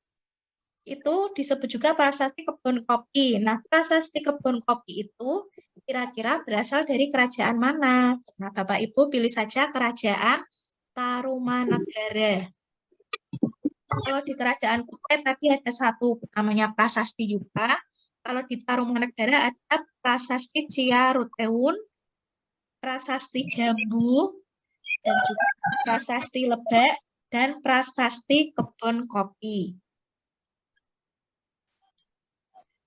itu disebut juga prasasti Kebun Kopi. Nah, prasasti Kebun Kopi itu kira-kira berasal dari kerajaan mana? Nah, Bapak Ibu pilih saja kerajaan Tarumanegara. Kalau di kerajaan Kutai tadi ada satu namanya prasasti juga. Kalau di Tarumanegara ada prasasti Ciaruteun, prasasti Jambu, dan juga prasasti Lebak, dan prasasti Kebun Kopi.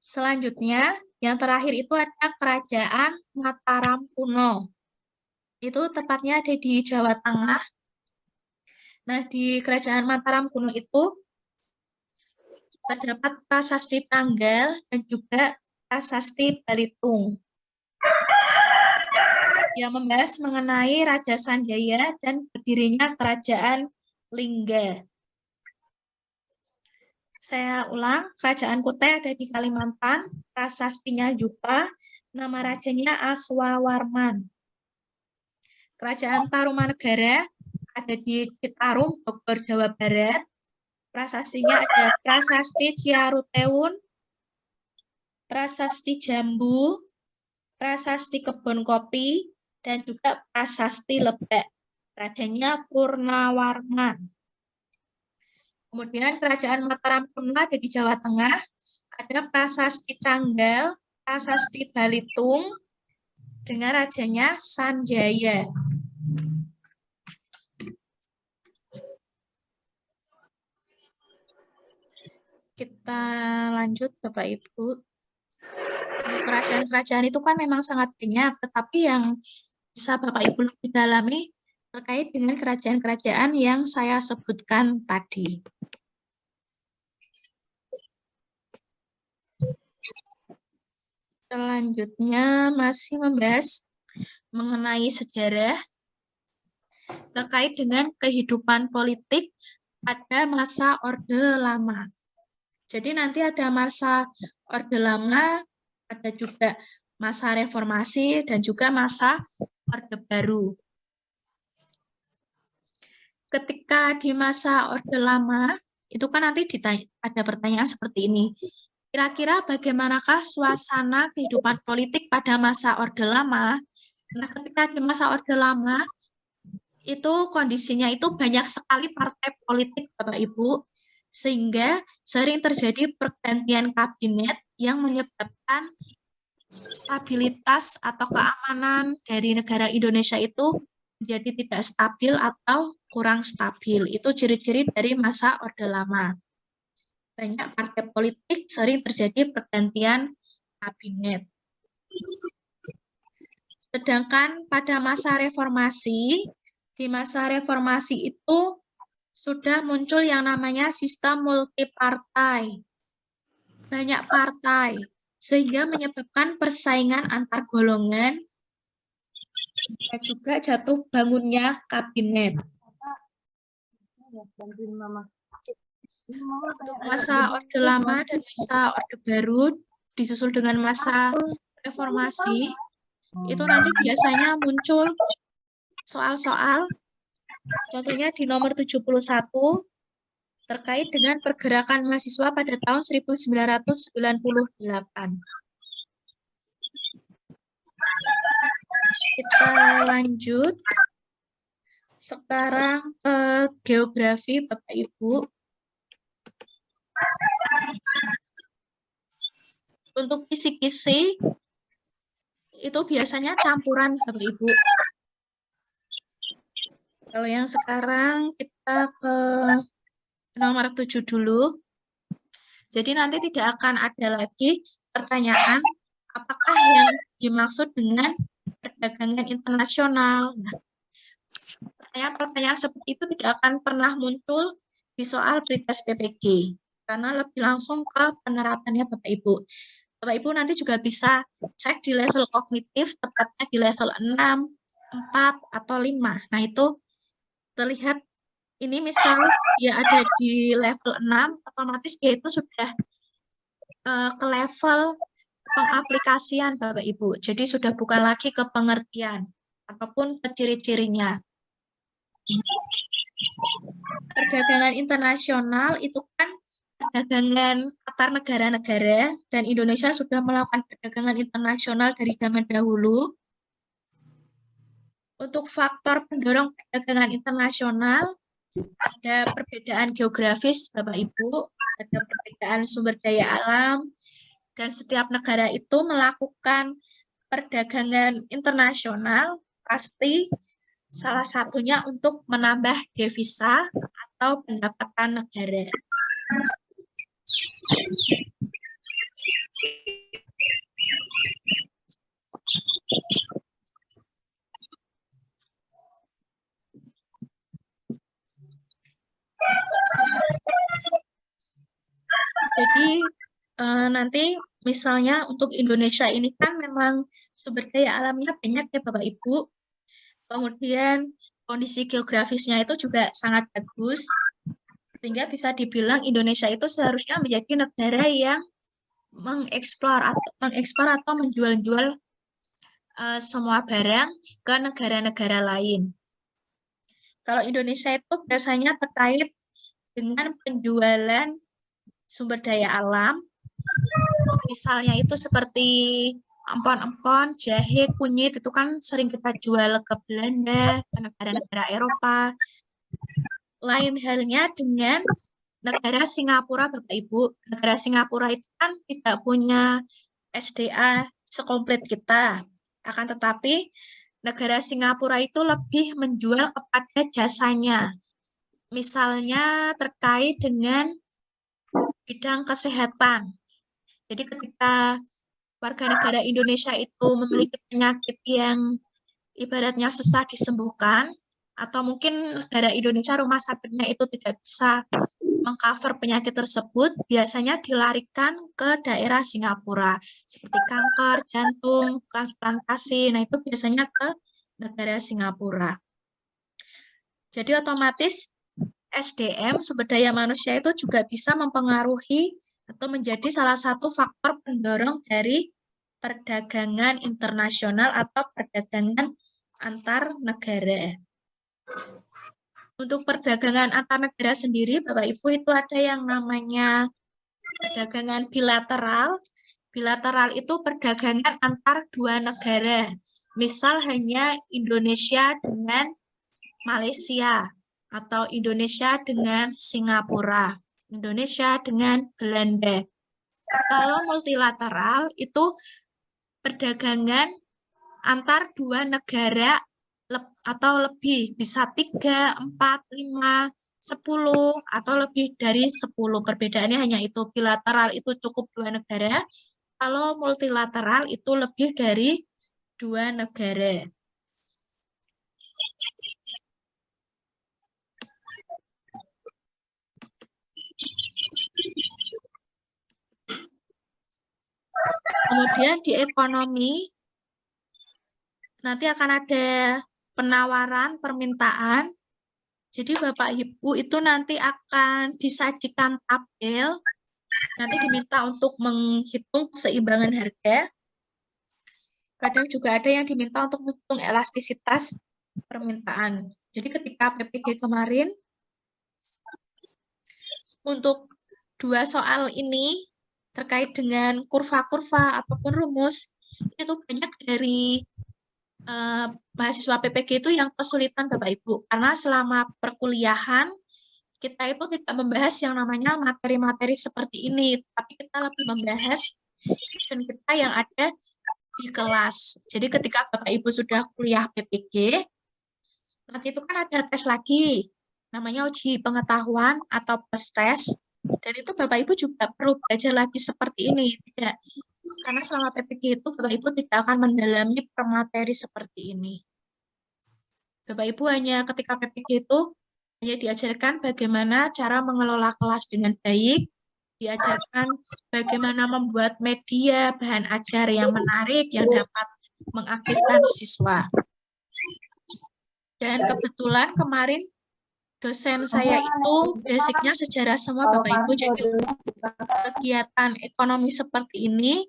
Selanjutnya, yang terakhir itu ada kerajaan Mataram kuno. Itu tepatnya ada di Jawa Tengah. Nah, di kerajaan Mataram kuno itu terdapat prasasti Tanggal dan juga prasasti Balitung yang membahas mengenai Raja Sanjaya dan berdirinya kerajaan Lingga. Saya ulang, kerajaan Kutai ada di Kalimantan, prasastinya Jupa, nama rajanya Aswawarman. Kerajaan Tarumanegara ada di Citarum, Bogor, Jawa Barat. Prasastinya ada prasasti Ciaruteun, prasasti Jambu, prasasti Kebun Kopi, dan juga prasasti Lebak. Rajanya Purnawarman. Kemudian kerajaan Mataram kuno ada di Jawa Tengah, ada prasasti Canggal, prasasti Balitung, dengan rajanya Sanjaya. Kita lanjut Bapak Ibu. Kerajaan-kerajaan itu kan memang sangat banyak, tetapi yang bisa Bapak Ibu lebih dalami terkait dengan kerajaan-kerajaan yang saya sebutkan tadi. Selanjutnya masih membahas mengenai sejarah terkait dengan kehidupan politik pada masa Orde Lama. Jadi nanti ada masa Orde Lama, ada juga masa Reformasi, dan juga masa Orde Baru. Ketika di masa Orde Lama, itu kan nanti ada pertanyaan seperti ini. Kira-kira bagaimanakah suasana kehidupan politik pada masa Orde Lama? Nah, ketika di masa Orde Lama, itu kondisinya itu banyak sekali partai politik, Bapak Ibu, sehingga sering terjadi pergantian kabinet yang menyebabkan stabilitas atau keamanan dari negara Indonesia itu menjadi tidak stabil atau kurang stabil. Itu ciri-ciri dari masa Orde Lama. Banyak partai politik sering terjadi pergantian kabinet. Sedangkan pada masa reformasi, di masa reformasi itu sudah muncul yang namanya sistem multipartai. Banyak partai, sehingga menyebabkan persaingan antar golongan dan juga jatuh bangunnya kabinet. Untuk masa Orde Lama dan masa Orde Baru disusul dengan masa reformasi, itu nanti biasanya muncul soal-soal, contohnya di nomor 71, terkait dengan pergerakan mahasiswa pada tahun 1998. Kita lanjut. Sekarang ke geografi, Bapak Ibu. Untuk kisi-kisi, itu biasanya campuran, Bapak Ibu. Kalau yang sekarang kita ke nomor 7 dulu. Jadi nanti tidak akan ada lagi pertanyaan apakah yang dimaksud dengan perdagangan internasional. Nah, pertanyaan-pertanyaan seperti itu tidak akan pernah muncul di soal pretest PPG karena lebih langsung ke penerapannya Bapak Ibu. Bapak Ibu nanti juga bisa cek di level kognitif, tepatnya di level 6, 4, atau 5. Nah, itu terlihat ini misal dia ada di level 6, otomatis dia itu sudah ke level pengaplikasian Bapak Ibu. Jadi sudah bukan lagi ke pengertian ataupun ke ciri-cirinya. Perdagangan internasional itu kan perdagangan antar negara-negara dan Indonesia sudah melakukan perdagangan internasional dari zaman dahulu. Untuk faktor pendorong perdagangan internasional ada perbedaan geografis Bapak Ibu, ada perbedaan sumber daya alam, dan setiap negara itu melakukan perdagangan internasional pasti salah satunya untuk menambah devisa atau pendapatan negara. Jadi nanti misalnya untuk Indonesia ini kan memang sumber daya alamnya banyak ya Bapak Ibu. Kemudian kondisi geografisnya itu juga sangat bagus. Sehingga bisa dibilang Indonesia itu seharusnya menjadi negara yang mengeksplor atau menjual-jual semua barang ke negara-negara lain. Kalau Indonesia itu biasanya terkait dengan penjualan sumber daya alam, misalnya itu seperti empon-empon, jahe, kunyit, itu kan sering kita jual ke Belanda, ke negara-negara Eropa. Lain halnya dengan negara Singapura, Bapak Ibu. Negara Singapura itu kan tidak punya SDA sekomplit kita. Akan tetapi, negara Singapura itu lebih menjual kepada jasanya. Misalnya terkait dengan bidang kesehatan. Jadi ketika warga negara Indonesia itu memiliki penyakit yang ibaratnya susah disembuhkan, atau mungkin negara Indonesia rumah sakitnya itu tidak bisa mengcover penyakit tersebut, biasanya dilarikan ke daerah Singapura, seperti kanker, jantung, transplantasi, nah itu biasanya ke negara Singapura. Jadi otomatis SDM, sumber daya manusia itu juga bisa mempengaruhi atau menjadi salah satu faktor pendorong dari perdagangan internasional atau perdagangan antar negara. Untuk perdagangan antar negara sendiri, Bapak Ibu, itu ada yang namanya perdagangan bilateral. Bilateral itu perdagangan antar dua negara. Misal hanya Indonesia dengan Malaysia, atau Indonesia dengan Singapura, Indonesia dengan Belanda. Kalau multilateral itu perdagangan antar dua negara atau lebih, bisa 3, 4, 5, 10, atau lebih dari 10. Perbedaannya hanya itu. Bilateral itu cukup dua negara, kalau multilateral itu lebih dari dua negara. Kemudian di ekonomi, nanti akan ada penawaran, permintaan. Jadi Bapak Ibu itu nanti akan disajikan tabel, nanti diminta untuk menghitung keseimbangan harga. Kadang juga ada yang diminta untuk menghitung elastisitas permintaan. Jadi ketika PPG kemarin, untuk dua soal ini, terkait dengan kurva-kurva apapun rumus, itu banyak dari mahasiswa PPG itu yang kesulitan Bapak Ibu, karena selama perkuliahan kita itu tidak membahas yang namanya materi-materi seperti ini, tapi kita lebih membahas passion kita yang ada di kelas. Jadi ketika Bapak Ibu sudah kuliah PPG, Nanti itu kan ada tes lagi, namanya uji pengetahuan atau post-test. Dan itu Bapak Ibu juga perlu belajar lagi seperti ini. Tidak, karena selama PPG itu Bapak Ibu tidak akan mendalami per materi seperti ini. Bapak Ibu hanya ketika PPG itu hanya diajarkan bagaimana cara mengelola kelas dengan baik, diajarkan bagaimana membuat media bahan ajar yang menarik yang dapat mengaktifkan siswa. Dan kebetulan kemarin dosen saya itu basicnya sejarah semua Bapak Ibu, jadi kegiatan ekonomi seperti ini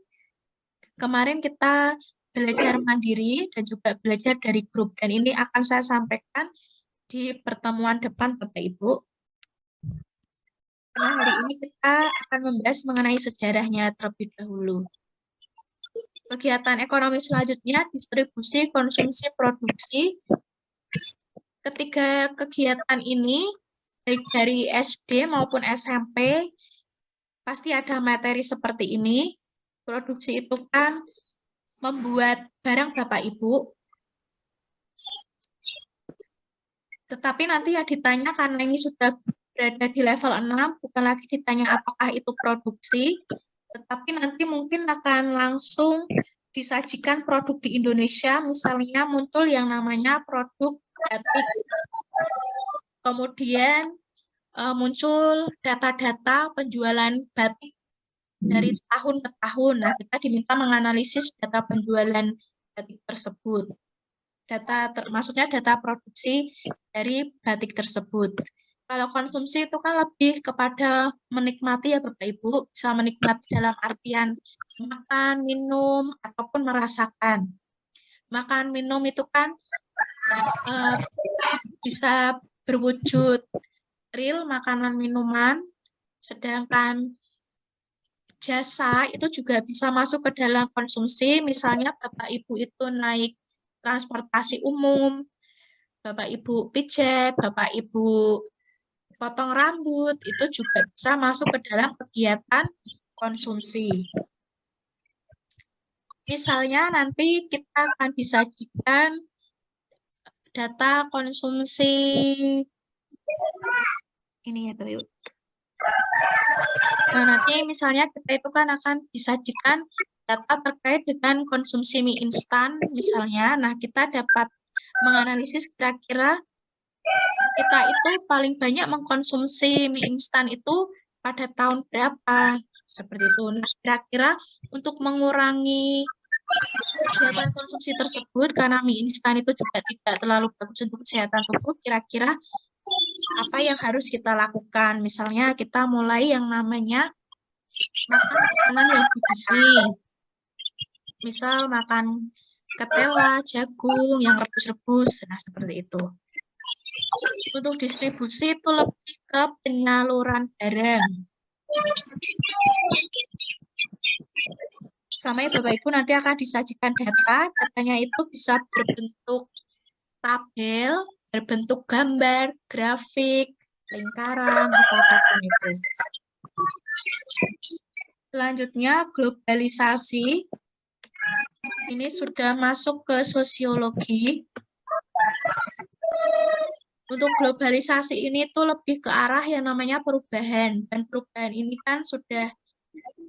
kemarin kita belajar mandiri dan juga belajar dari grup, dan ini akan saya sampaikan di pertemuan depan Bapak Ibu. Karena hari ini kita akan membahas mengenai sejarahnya terlebih dahulu. Kegiatan ekonomi selanjutnya distribusi, konsumsi, produksi. Ketiga kegiatan ini, baik dari SD maupun SMP, pasti ada materi seperti ini. Produksi itu kan membuat barang Bapak Ibu. Tetapi nanti yang ditanya karena ini sudah berada di level 6, bukan lagi ditanya apakah itu produksi, tetapi nanti mungkin akan langsung disajikan produk di Indonesia, misalnya muncul yang namanya produk batik. Kemudian muncul data-data penjualan batik dari tahun ke tahun. Nah, kita diminta menganalisis data penjualan batik tersebut. Maksudnya data produksi dari batik tersebut. Kalau konsumsi itu kan lebih kepada menikmati ya Bapak Ibu, bisa menikmati dalam artian makan, minum, ataupun merasakan. Makan, minum itu kan bisa berwujud real makanan minuman, sedangkan jasa itu juga bisa masuk ke dalam konsumsi, misalnya Bapak Ibu itu naik transportasi umum, Bapak Ibu pijat, Bapak Ibu potong rambut, itu juga bisa masuk ke dalam kegiatan konsumsi. Misalnya nanti kita akan disajikan data konsumsi ini ya Bapak Ibu. Nah, nanti misalnya kita itu kan akan disajikan data terkait dengan konsumsi mie instan misalnya. Nah, kita dapat menganalisis kira-kira kita itu paling banyak mengkonsumsi mie instan itu pada tahun berapa, seperti itu. Nah, kira-kira untuk mengurangi kegiatan konsumsi tersebut, karena mie instan itu juga tidak terlalu bagus untuk kesehatan tubuh, kira-kira apa yang harus kita lakukan? Misalnya kita mulai yang namanya makan makanan yang bergizi. Misal makan ketela, jagung, yang rebus-rebus, nah seperti itu. Untuk distribusi itu lebih ke penyaluran barang. Sama ya Bapak Ibu, nanti akan disajikan datanya itu bisa berbentuk tabel, berbentuk gambar, grafik, lingkaran, atau apapun itu. Selanjutnya, globalisasi. Ini sudah masuk ke sosiologi. Untuk globalisasi ini tuh lebih ke arah yang namanya perubahan. Dan perubahan ini kan sudah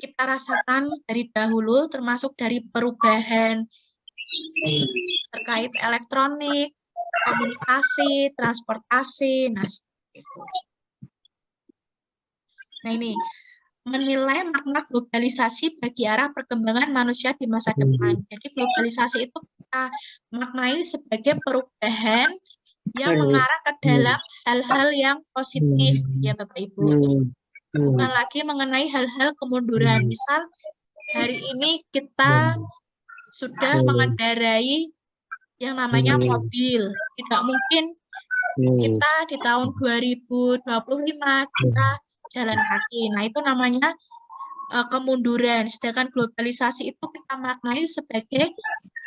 kita rasakan dari dahulu, termasuk dari perubahan terkait elektronik, komunikasi, transportasi. Nah ini, menilai makna globalisasi bagi arah perkembangan manusia di masa depan. Jadi globalisasi itu kita maknai sebagai perubahan yang mengarah ke dalam hal-hal yang positif, ya Bapak Ibu. Bukan lagi mengenai hal-hal kemunduran. Misal, hari ini kita sudah mengendarai yang namanya mobil. Tidak mungkin kita di tahun 2025 kita jalan kaki. Nah, itu namanya kemunduran. Sedangkan globalisasi itu kita maknai sebagai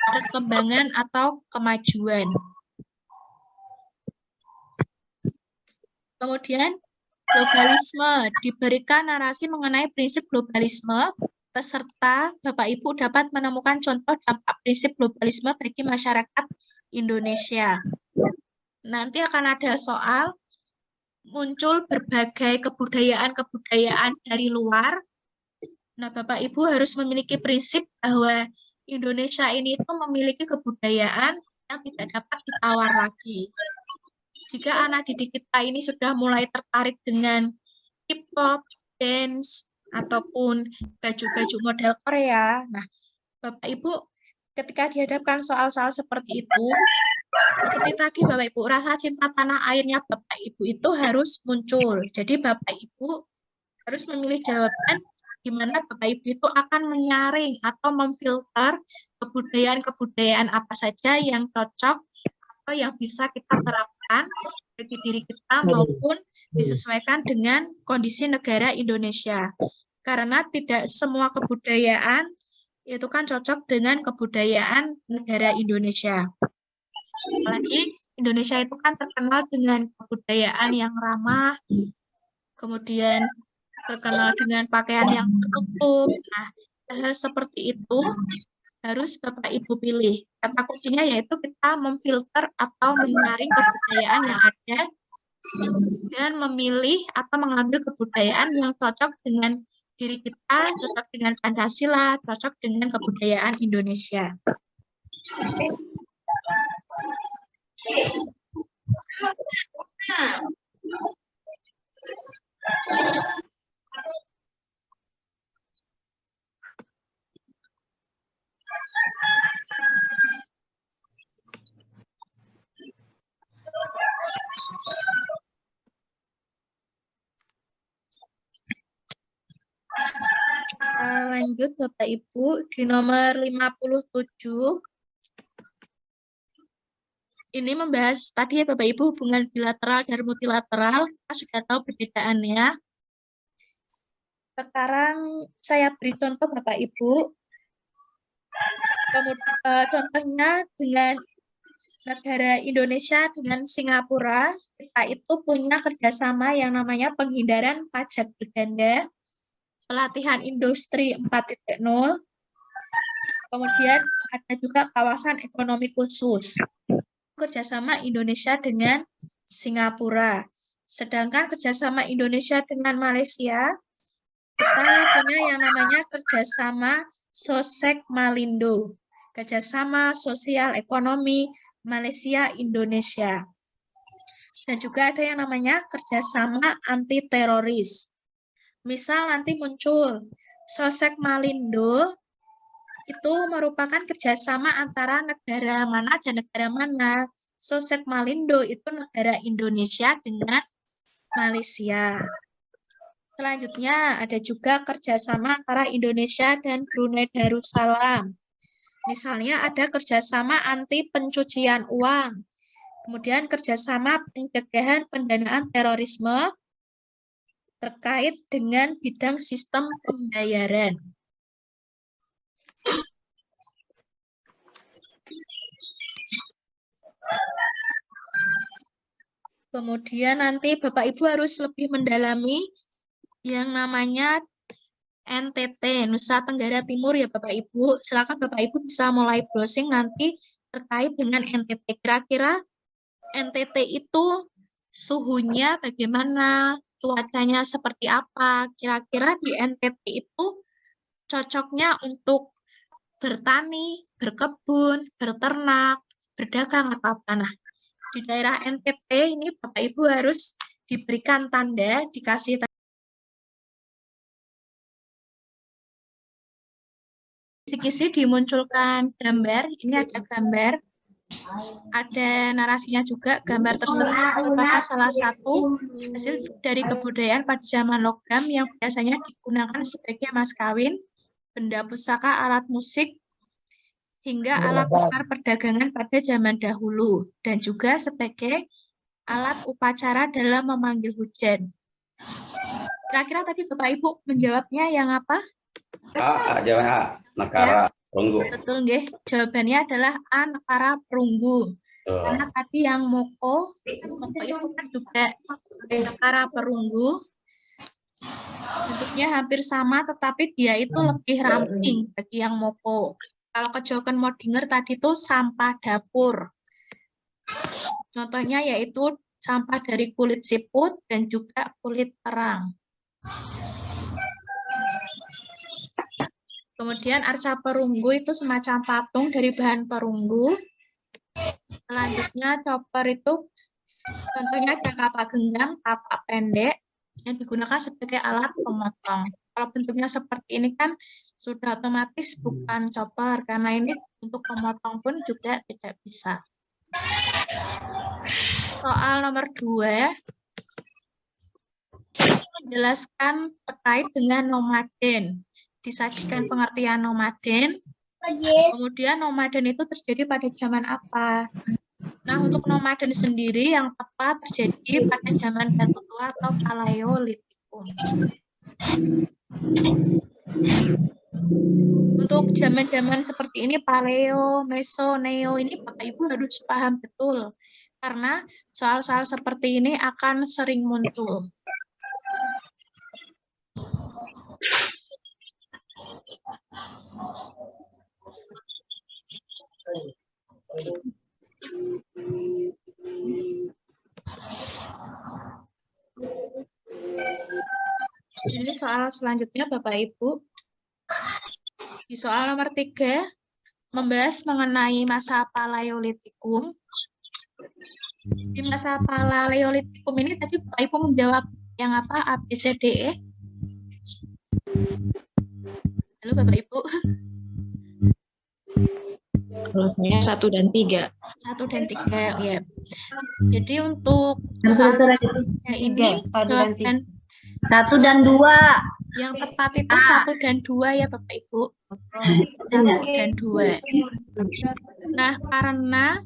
perkembangan atau kemajuan. Kemudian, globalisme. Diberikan narasi mengenai prinsip globalisme, peserta Bapak Ibu dapat menemukan contoh dampak prinsip globalisme bagi masyarakat Indonesia. nanti akan ada soal muncul berbagai kebudayaan-kebudayaan dari luar. Nah, Bapak Ibu harus memiliki prinsip bahwa Indonesia ini itu memiliki kebudayaan yang tidak dapat ditawar lagi. Jika anak didik kita ini sudah mulai tertarik dengan K-pop, dance, ataupun baju-baju model Korea, nah, Bapak Ibu ketika dihadapkan soal-soal seperti itu, seperti tadi Bapak Ibu, rasa cinta tanah airnya Bapak Ibu itu harus muncul. Jadi Bapak Ibu harus memilih jawaban di mana Bapak Ibu itu akan menyaring atau memfilter kebudayaan-kebudayaan apa saja yang cocok atau yang bisa kita terapkan bagi diri kita maupun disesuaikan dengan kondisi negara Indonesia. Karena tidak semua kebudayaan itu kan cocok dengan kebudayaan negara Indonesia. Apalagi Indonesia itu kan terkenal dengan kebudayaan yang ramah, kemudian terkenal dengan pakaian yang tertutup. Nah, hal seperti itu harus Bapak Ibu pilih. Kata kuncinya yaitu kita memfilter atau menyaring kebudayaan yang ada dan memilih atau mengambil kebudayaan yang cocok dengan diri kita, cocok dengan Pancasila, cocok dengan kebudayaan Indonesia. Lanjut Bapak Ibu di nomor 57. Ini membahas tadi ya Bapak Ibu hubungan bilateral dan multilateral, kita sudah tahu perbedaannya. Sekarang saya beri contoh Bapak Ibu. Contohnya dengan negara Indonesia dengan Singapura, kita itu punya kerjasama yang namanya penghindaran pajak berganda, pelatihan industri 4.0, kemudian ada juga kawasan ekonomi khusus. Kerjasama Indonesia dengan Singapura. Sedangkan kerjasama Indonesia dengan Malaysia, kita punya yang namanya kerjasama Sosek Malindo, kerjasama sosial ekonomi Malaysia-Indonesia. Dan juga ada yang namanya kerjasama anti teroris. Misal nanti muncul Sosek Malindo, itu merupakan kerjasama antara negara mana dan negara mana. Sosek Malindo itu negara Indonesia dengan Malaysia. Selanjutnya ada juga kerjasama antara Indonesia dan Brunei Darussalam. Misalnya ada kerjasama anti pencucian uang, kemudian kerjasama pencegahan pendanaan terorisme terkait dengan bidang sistem pembayaran. Kemudian nanti Bapak Ibu harus lebih mendalami yang namanya NTT, Nusa Tenggara Timur ya Bapak Ibu. Silakan Bapak Ibu bisa mulai browsing nanti terkait dengan NTT. Kira-kira NTT itu suhunya bagaimana, cuacanya seperti apa, kira-kira di NTT itu cocoknya untuk bertani, berkebun, berternak, berdagang atau apa. Nah, di daerah NTT ini Bapak Ibu harus diberikan tanda, dikasih tanda. Kisi-kisi dimunculkan gambar, ini ada gambar, ada narasinya juga. Gambar tersebut merupakan salah satu hasil dari kebudayaan pada zaman logam yang biasanya digunakan sebagai mas kawin, benda pusaka, alat musik, hingga alat tukar perdagangan pada zaman dahulu, dan juga sebagai alat upacara dalam memanggil hujan. Kira-kira tadi Bapak Ibu menjawabnya yang apa? Jawaban A, Nekara Perunggu. Betul nggih. Jawabannya adalah A, Nekara Perunggu. Karena tadi yang moko itu kan juga Nekara Perunggu. Bentuknya hampir sama, tetapi dia itu lebih ramping bagi yang moko. Kalau kejokan mau denger tadi itu sampah dapur. Contohnya yaitu sampah dari kulit siput dan juga kulit kerang. Kemudian arca perunggu itu semacam patung dari bahan perunggu. Selanjutnya chopper itu contohnya ada kapak genggam, kapak pendek yang digunakan sebagai alat pemotong. Kalau bentuknya seperti ini kan sudah otomatis bukan chopper, karena ini untuk pemotong pun juga tidak bisa. Soal nomor 2, menjelaskan terkait dengan nomaden. Disajikan pengertian nomaden, kemudian nomaden itu terjadi pada zaman apa? Nah, untuk nomaden sendiri yang tepat terjadi pada zaman Batu Tua atau Paleolitikum. Untuk zaman-zaman seperti ini, Paleo, Meso, Neo, ini Bapak Ibu harus paham betul. Karena soal-soal seperti ini akan sering muncul. Ini soal selanjutnya Bapak Ibu. Di soal nomor 3, membahas mengenai masa Paleolitikum. Di masa Paleolitikum ini tadi Bapak Ibu menjawab yang apa? A, B, C, D, E? Halo Bapak Ibu. Kalau saya 1 dan 3. 1 dan 3, ya. Jadi untuk soalnya ini jawaban 1 dan 2. yang tepat itu 1 dan 2 ya Bapak Ibu. 1 dan 2. Nah, karena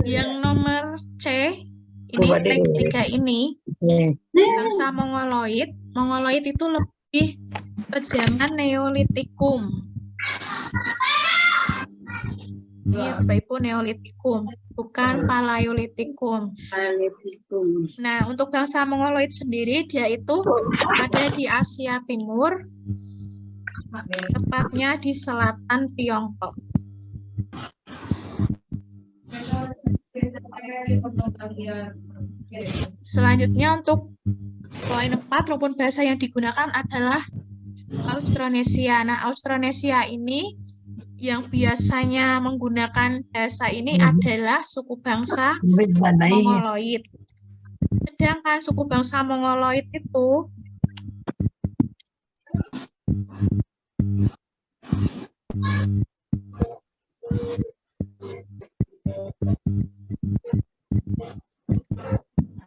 yang nomor C, ini tag 3 ini, bangsa Mongoloid. Mongoloid itu lebih ke zaman Neolitikum. Ini Bapak Ibu Neolitikum, bukan Paleolitikum. Nah, untuk bangsa Mongoloid sendiri, dia itu ada di Asia Timur, tepatnya di selatan Tiongkok. Selanjutnya untuk poin 4 maupun bahasa yang digunakan adalah Austronesia. Nah, Austronesia ini yang biasanya menggunakan bahasa ini adalah suku bangsa Mongoloid. Sedangkan suku bangsa Mongoloid itu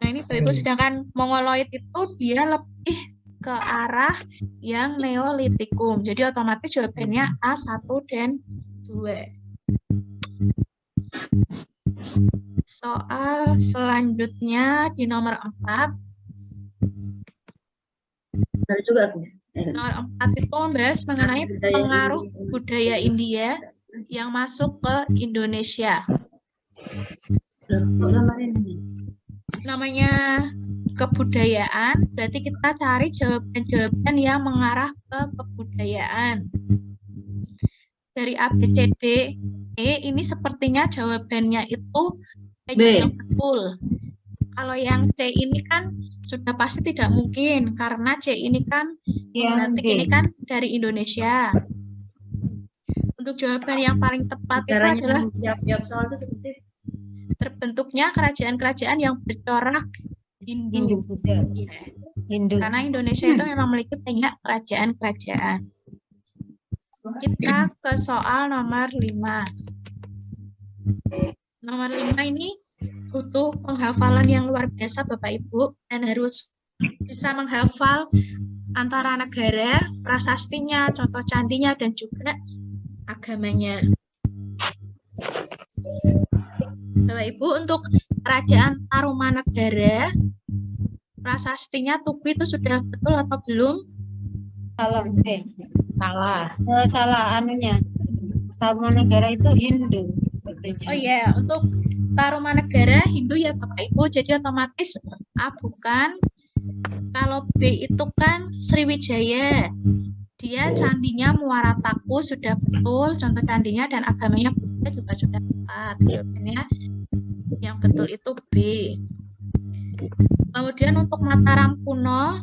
nah ini Bapak Ibu, sedangkan Mongoloid itu dia lebih ke arah yang Neolitikum. Jadi otomatis jawabannya A1 dan 2. Soal selanjutnya di nomor 4. Nomor 4 itu membahas mengenai pengaruh budaya India yang masuk ke Indonesia. Namanya kebudayaan, berarti kita cari jawaban-jawaban yang mengarah ke kebudayaan. Dari A, B, C, D, E, ini sepertinya jawabannya itu yang betul. Kalau yang C ini kan sudah pasti tidak mungkin, karena C ini kan, nanti ini kan dari Indonesia. Untuk jawaban yang paling tepat itu adalah terbentuknya kerajaan-kerajaan yang bercorak Hindu. Ya. Karena Indonesia itu memang memiliki banyak kerajaan-kerajaan. Kita ke soal nomor 5. Nomor 5 ini butuh penghafalan yang luar biasa Bapak Ibu, dan harus bisa menghafal antara negara, prasastinya, contoh candinya, dan juga agamanya. Bapak Ibu, untuk kerajaan Tarumanegara, prasastinya Tugu itu sudah betul atau belum? Salah anunya. Tarumanegara itu Hindu. Oh iya, untuk Tarumanegara Hindu ya Bapak Ibu, jadi otomatis A bukan. Kalau B itu kan Sriwijaya, dia candinya Muara Taku sudah betul, contoh candinya, dan agamanya Buddha juga sudah tepat. Jawabannya Yang betul itu B. Kemudian untuk Mataram kuno,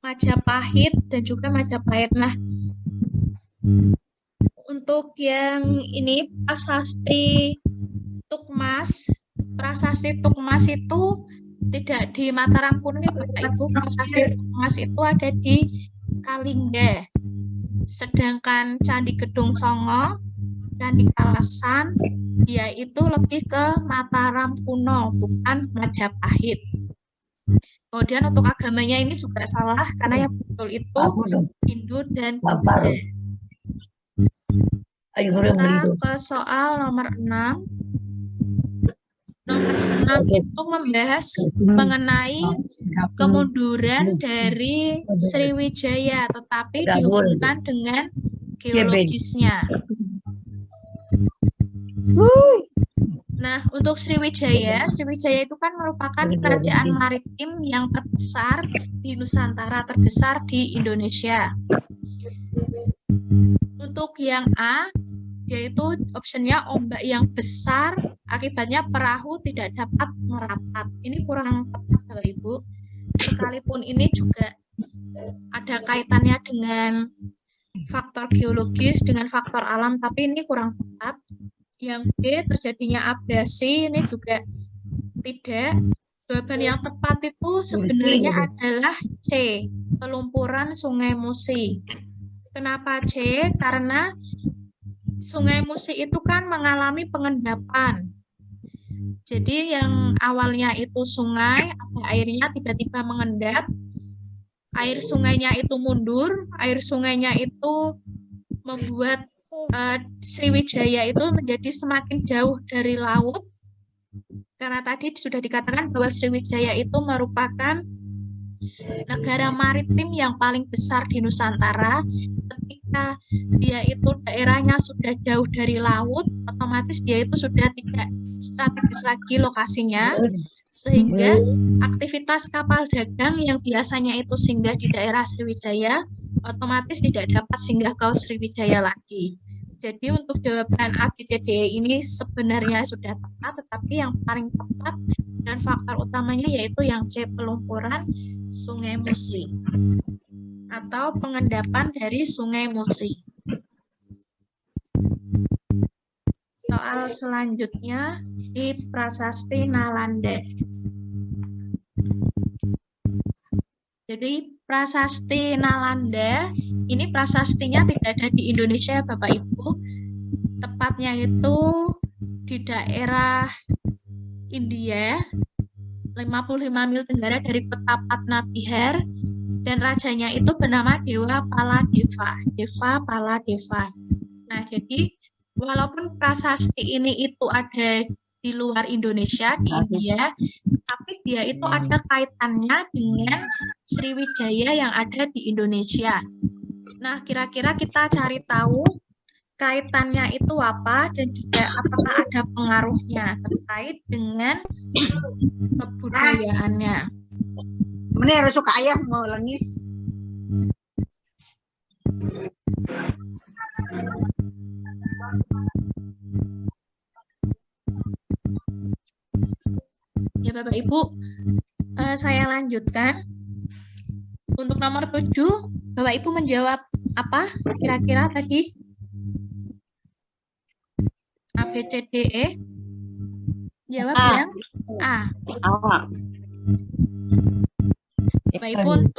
Majapahit dan juga Majapahit. Nah, untuk yang ini prasasti Tukmas itu tidak di Mataram kuno ya Bapak Ibu. Prasasti Tukmas itu ada di Kalingga. Sedangkan Candi Gedong Songo, Candi Kalasan, dia itu lebih ke Mataram kuno, bukan Majapahit. Kemudian untuk agamanya ini juga salah, karena yang betul itu Hindu dan Buddha. Kita ke soal nomor 6. Nomor 6 itu membahas mengenai kemunduran dari Sriwijaya, tetapi dihubungkan dengan geologisnya. Nah, untuk Sriwijaya itu kan merupakan kerajaan maritim yang terbesar di Nusantara, terbesar di Indonesia. Untuk yang A, yaitu optionnya ombak yang besar, akibatnya perahu tidak dapat merapat. Ini kurang tepat, Bapak Ibu. Sekalipun ini juga ada kaitannya dengan faktor geologis, dengan faktor alam, tapi ini kurang tepat. Yang B, terjadinya abrasi, ini juga tidak. Jawaban yang tepat itu sebenarnya adalah C, pelumpuran Sungai Musi. Kenapa C? Karena Sungai Musi itu kan mengalami pengendapan. Jadi yang awalnya itu sungai, ada airnya tiba-tiba mengendap, air sungainya itu mundur, air sungainya itu membuat Sriwijaya itu menjadi semakin jauh dari laut. Karena tadi sudah dikatakan bahwa Sriwijaya itu merupakan negara maritim yang paling besar di Nusantara. Ketika dia itu daerahnya sudah jauh dari laut, otomatis dia itu sudah tidak strategis lagi lokasinya, sehingga aktivitas kapal dagang yang biasanya itu singgah di daerah Sriwijaya otomatis tidak dapat singgah ke Sriwijaya lagi. Jadi untuk jawaban A, B, C, D, E ini sebenarnya sudah tepat, tetapi yang paling tepat dan faktor utamanya yaitu yang C, pelumpuran Sungai Musi atau pengendapan dari Sungai Musi. Soal selanjutnya di Prasasti Nalanda. Jadi Prasasti Nalanda ini prasastinya tidak ada di Indonesia Bapak Ibu. Tepatnya itu di daerah India, 55 mil tenggara dari kota Patna Bihar, dan rajanya itu bernama Dewa Paladeva, Deva Paladeva. Nah, jadi walaupun prasasti ini itu ada di luar Indonesia, di India, tapi dia itu ada kaitannya dengan Sriwijaya yang ada di Indonesia. Nah, kira-kira kita cari tahu kaitannya itu apa dan juga apakah ada pengaruhnya terkait dengan kebudayaannya. Mana harus suka ayah mau lengis. Ya Bapak Ibu, saya lanjutkan. Untuk nomor 7, Bapak Ibu menjawab apa kira-kira tadi? A, B, C, D, E. Jawab A. yang A. Bapak Ibu,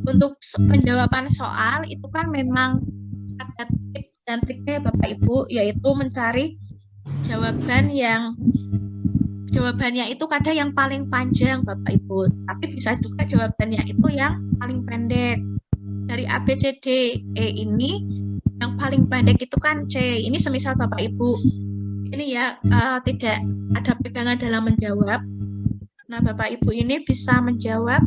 untuk penjawaban soal itu kan memang ada tips dan triknya Bapak Ibu, yaitu mencari jawabannya itu kadang yang paling panjang Bapak Ibu, tapi bisa juga jawabannya itu yang paling pendek. Dari A, B, C, D, E ini yang paling pendek itu kan C. Ini semisal Bapak Ibu ini ya tidak ada pegangan dalam menjawab. Nah, Bapak Ibu ini bisa menjawab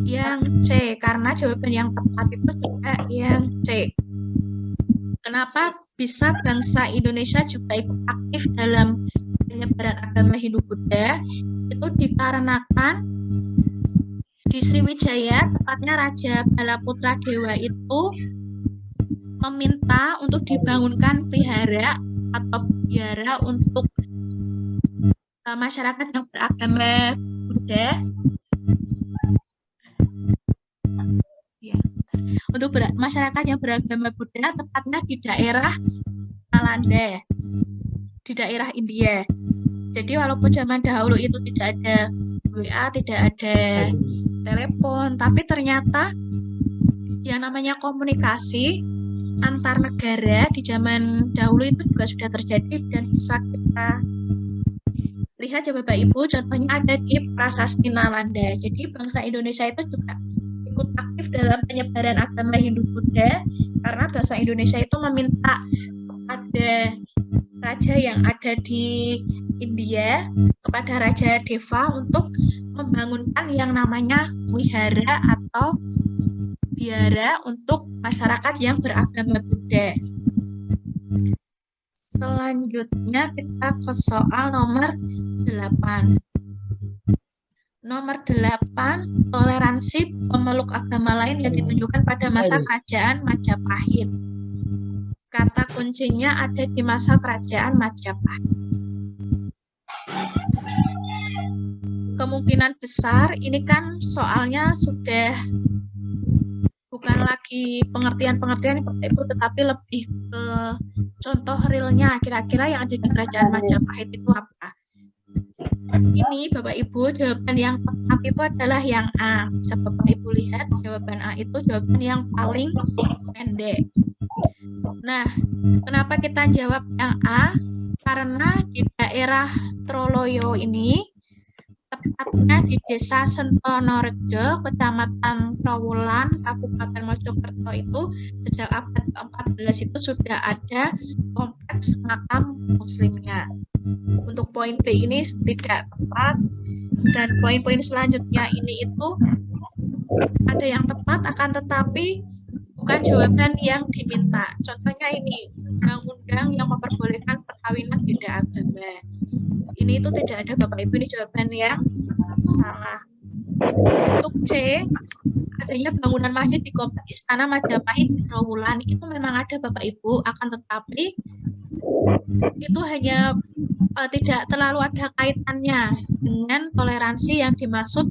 yang C karena jawaban yang tepat itu juga yang C. Kenapa bisa bangsa Indonesia juga ikut aktif dalam penyebaran agama Hindu-Buddha? Itu dikarenakan di Sriwijaya, tepatnya Raja Balaputra Dewa itu meminta untuk dibangunkan vihara atau biara untuk masyarakat yang beragama Buddha. Ya. Untuk masyarakat yang beragama Buddha, tepatnya di daerah Nalanda, di daerah India. Jadi walaupun zaman dahulu itu tidak ada WA, tidak ada telepon, tapi ternyata yang namanya komunikasi antar negara di zaman dahulu itu juga sudah terjadi dan bisa kita lihat ya Bapak Ibu, contohnya ada di Prasasti Nalanda. Jadi bangsa Indonesia itu juga ikut aktif dalam penyebaran agama Hindu Buddha karena bangsa Indonesia itu meminta kepada raja yang ada di India, kepada Raja Deva untuk membangunkan yang namanya wihara atau biara untuk masyarakat yang beragama Buddha. Selanjutnya kita ke soal nomor 8. Nomor 8, toleransi pemeluk agama lain yang ditunjukkan pada masa kerajaan Majapahit. Kata kuncinya ada di masa kerajaan Majapahit. Kemungkinan besar ini kan soalnya sudah bukan lagi pengertian-pengertian Bapak Ibu, tetapi lebih ke contoh realnya kira-kira yang ada di kerajaan Majapahit itu apa. Ini Bapak Ibu, jawaban yang tepat itu adalah yang A. Bisa Bapak Ibu lihat, jawaban A itu jawaban yang paling pendek. Nah, kenapa kita jawab yang A? Karena di daerah Troloyo ini, tepatnya di Desa Sentonorejo, Kecamatan Trowulan, Kabupaten Mojokerto itu sejak abad ke-14 itu sudah ada kompleks makam muslimnya. Untuk poin B ini tidak tepat dan poin-poin selanjutnya ini itu ada yang tepat akan tetapi bukan jawaban yang diminta. Contohnya ini, undang-undang yang memperbolehkan perkawinan beda agama. Ini itu tidak ada Bapak Ibu, ini jawaban yang salah. Untuk C, adanya bangunan masjid di kompleks Istana Majapahit di Trowulan itu memang ada Bapak Ibu, akan tetapi itu hanya tidak terlalu ada kaitannya dengan toleransi yang dimaksud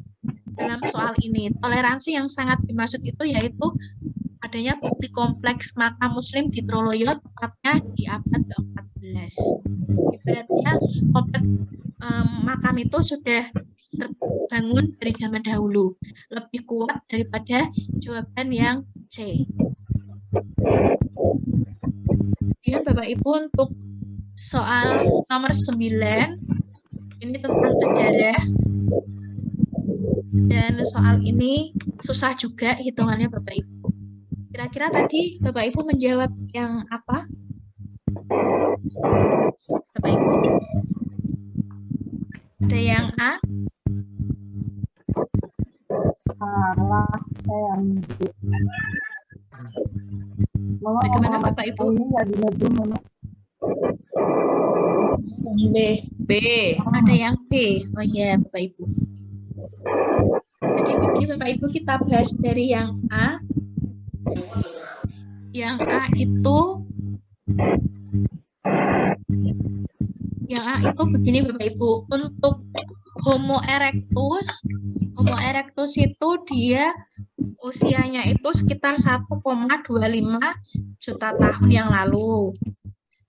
dalam soal ini. Toleransi yang sangat dimaksud itu yaitu adanya bukti kompleks makam muslim di Troloyo, tepatnya di abad ke-14. Ibaratnya kompleks makam itu sudah terbangun dari zaman dahulu, lebih kuat daripada jawaban yang C. Kemudian Bapak Ibu untuk soal nomor 9, ini tentang sejarah. Dan soal ini susah juga hitungannya Bapak Ibu. Kira-kira tadi Bapak Ibu menjawab yang apa? Bapak Ibu? Ada yang A? Bagaimana Bapak Ibu? B. Ada yang B. Oh iya Bapak Ibu. Jadi begini Bapak Ibu, kita bahas dari yang A. Yang A itu begini Bapak Ibu, untuk Homo erectus itu dia usianya itu sekitar 1,25 juta tahun yang lalu.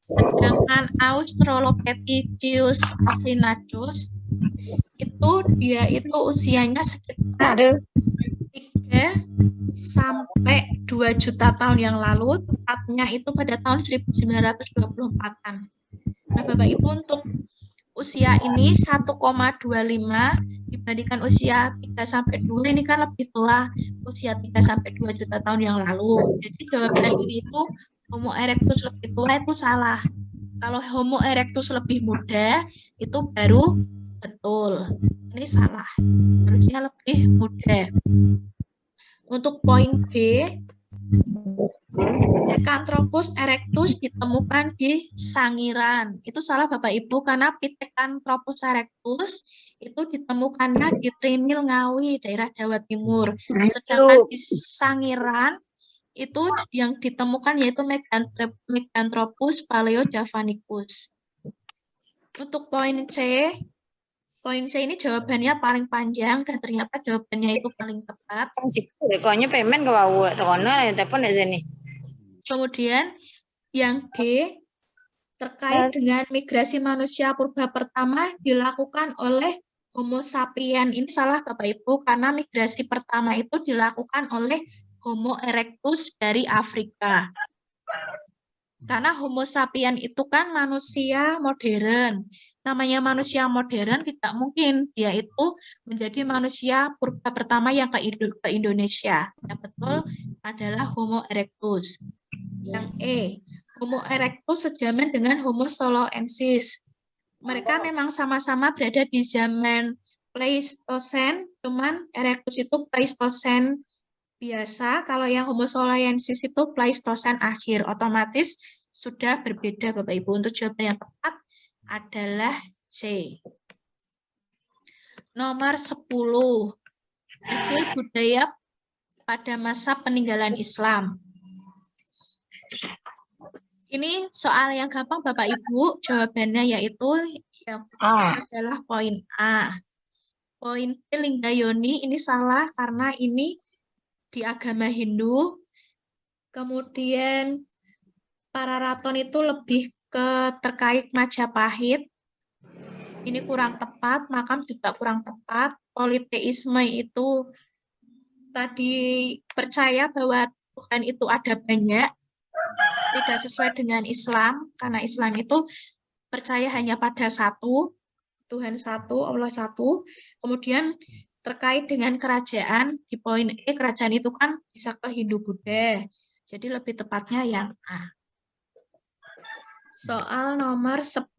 Sedangkan Australopithecus afarensis itu dia itu usianya sekitar 3 sampai 2 juta tahun yang lalu, tepatnya itu pada tahun 1924-an. Nah, Bapak Ibu, untuk usia ini 1,25 dibandingkan usia 3 sampai 2 ini kan lebih tua, usia 3 sampai 2 juta tahun yang lalu. Jadi jawaban ini itu Homo erectus lebih tua itu salah. Kalau Homo erectus lebih muda itu baru betul. Ini salah. Harusnya lebih muda. Untuk poin B, Pithecanthropus erectus ditemukan di Sangiran. Itu salah Bapak Ibu karena Pithecanthropus erectus itu ditemukannya di Trinil Ngawi, daerah Jawa Timur. Sedangkan di Sangiran itu yang ditemukan yaitu Meganthropus paleojavanicus. Untuk poin C ini jawabannya paling panjang dan ternyata jawabannya itu paling tepat. Pokoknya payment ke bawah, tekono telepon di sini. Kemudian yang D terkait dengan migrasi manusia purba pertama dilakukan oleh Homo sapien. Ini salah Bapak Ibu karena migrasi pertama itu dilakukan oleh Homo erectus dari Afrika. Karena Homo sapien itu kan manusia modern. Namanya manusia modern tidak mungkin dia itu menjadi manusia purba pertama yang ke Indonesia. Yang betul adalah Homo erectus. Yang E, Homo erectus sejaman dengan Homo soloensis. Mereka memang sama-sama berada di zaman Pleistosen, cuman erectus itu Pleistosen biasa, kalau yang Homo soloensis itu Pleistosen akhir, otomatis sudah berbeda Bapak Ibu. Untuk jawaban yang tepat adalah C. Nomor 10. Hasil budaya pada masa peninggalan Islam. Ini soal yang gampang Bapak Ibu, jawabannya yaitu yang adalah poin A. Poin C Linggayoni ini salah karena ini di agama Hindu. Kemudian Pararaton itu lebih ke terkait Majapahit. Ini kurang tepat, makam juga kurang tepat. Politeisme itu tadi percaya bahwa Tuhan itu ada banyak, tidak sesuai dengan Islam, karena Islam itu percaya hanya pada satu, Tuhan satu, Allah satu. Kemudian terkait dengan kerajaan, di poin E, kerajaan itu kan bisa ke Hindu-Buddha. Jadi lebih tepatnya yang A. Soal nomor 11,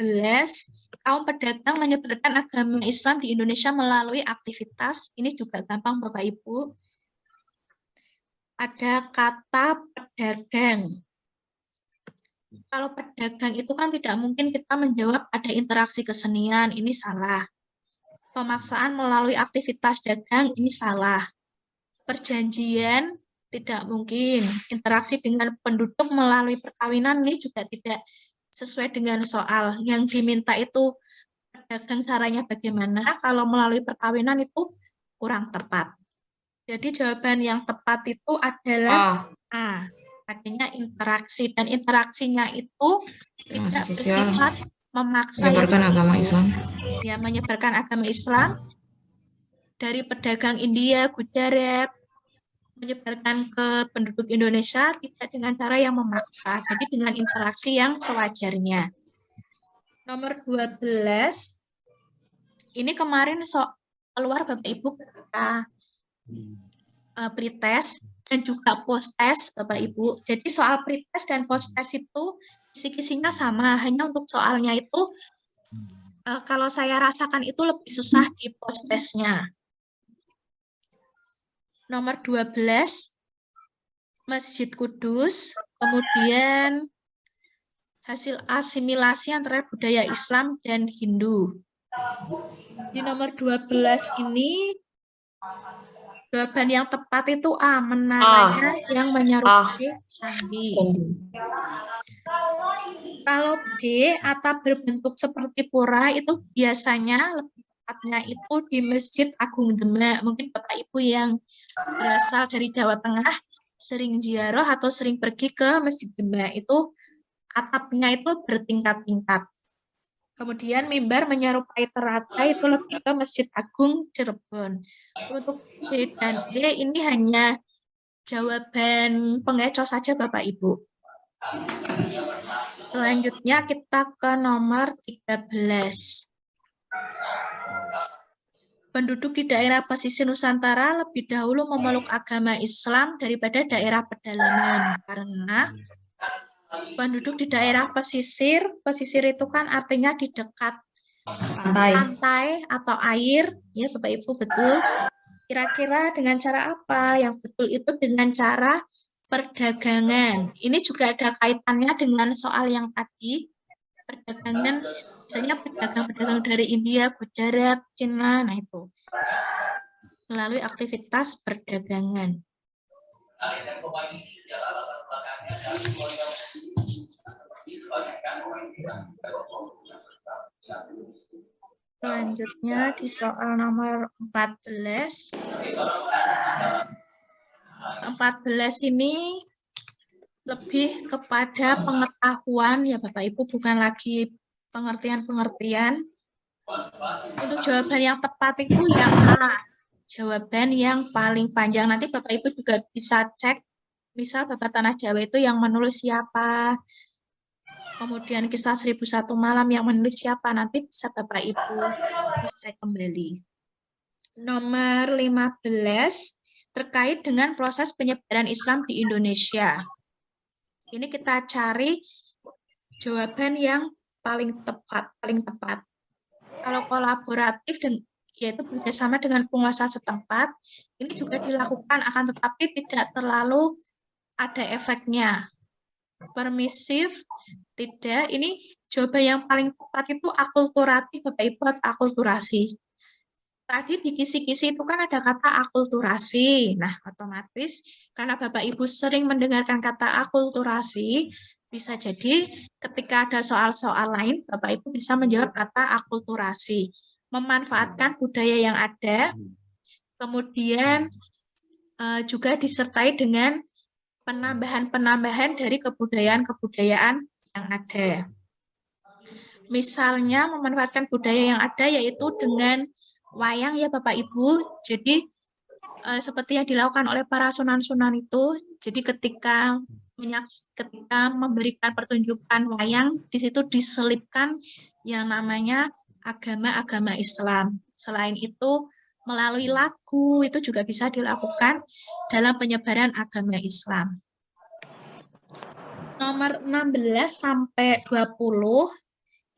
kaum pedagang menyebarkan agama Islam di Indonesia melalui aktivitas. Ini juga gampang Bapak Ibu. Ada kata pedagang. Kalau pedagang itu kan tidak mungkin kita menjawab ada interaksi kesenian, ini salah. Pemaksaan melalui aktivitas dagang, ini salah. Perjanjian, tidak mungkin. Interaksi dengan penduduk melalui perkawinan, ini juga tidak sesuai dengan soal. Yang diminta itu pedagang caranya bagaimana, kalau melalui perkawinan itu kurang tepat. Jadi jawaban yang tepat itu adalah A. Adanya interaksi, dan interaksinya itu tidak bersifat memaksa menyebarkan agama Islam. Ya, menyebarkan agama Islam dari pedagang India, Gujarat, menyebarkan ke penduduk Indonesia tidak dengan cara yang memaksa, jadi dengan interaksi yang sewajarnya. Nomor 12, ini kemarin keluar Bapak Ibu ketika pretest dan juga post-test Bapak Ibu. Jadi soal pretest dan post-test itu kisi-kisinya sama, hanya untuk soalnya itu kalau saya rasakan itu lebih susah di post-testnya. Nomor 12, Masjid Kudus, kemudian hasil asimilasi antara budaya Islam dan Hindu. Di nomor 12 ini, jawaban yang tepat itu A, menaranya yang menyerupai candi. Kalau B, atap berbentuk seperti pura, itu biasanya lebih tepatnya itu di Masjid Agung Demak. Mungkin Bapak Ibu yang berasal dari Jawa Tengah sering ziarah atau sering pergi ke Masjid Demak, itu atapnya itu bertingkat-tingkat. Kemudian mimbar menyerupai teratai itu lebih ke Masjid Agung Cirebon. Untuk B dan E ini hanya jawaban pengecoh saja Bapak Ibu. Selanjutnya kita ke nomor 13. Penduduk di daerah pesisir Nusantara lebih dahulu memeluk agama Islam daripada daerah pedalaman. Karena penduduk di daerah pesisir itu kan artinya di dekat pantai atau air, ya Bapak Ibu, betul. Kira-kira dengan cara apa? Yang betul itu dengan cara perdagangan. Ini juga ada kaitannya dengan soal yang tadi, perdagangan, misalnya pedagang-pedagang dari India, Gujarat, Cina, nah itu. Melalui aktivitas perdagangan. Selanjutnya di soal nomor 14. 14 ini lebih kepada pengetahuan ya Bapak Ibu, bukan lagi pengertian-pengertian. Untuk jawaban yang tepat itu yang A. Jawaban yang paling panjang. Nanti Bapak Ibu juga bisa cek. Misal Bapak Tanah Jawa itu yang menulis siapa. Kemudian kisah 1001 malam yang menulis siapa. Nanti bisa Bapak Ibu cek kembali. Nomor 15 terkait dengan proses penyebaran Islam di Indonesia. Ini kita cari jawaban yang paling tepat. Kalau kolaboratif dan yaitu bekerjasama dengan penguasa setempat, ini juga dilakukan akan tetapi tidak terlalu ada efeknya. Permisif, tidak. Ini jawaban yang paling tepat itu akulturatif, Bapak Ibu, akulturasi. Tadi di kisi-kisi itu kan ada kata akulturasi. Nah, otomatis karena Bapak Ibu sering mendengarkan kata akulturasi, bisa jadi ketika ada soal-soal lain, Bapak Ibu bisa menjawab kata akulturasi. Memanfaatkan budaya yang ada, kemudian juga disertai dengan penambahan-penambahan dari kebudayaan-kebudayaan yang ada. Misalnya memanfaatkan budaya yang ada yaitu dengan wayang ya Bapak Ibu. Jadi seperti yang dilakukan oleh para sunan-sunan itu, jadi ketika memberikan pertunjukan wayang, di situ diselipkan yang namanya agama-agama Islam. Selain itu, melalui lagu itu juga bisa dilakukan dalam penyebaran agama Islam. Nomor 16 sampai 20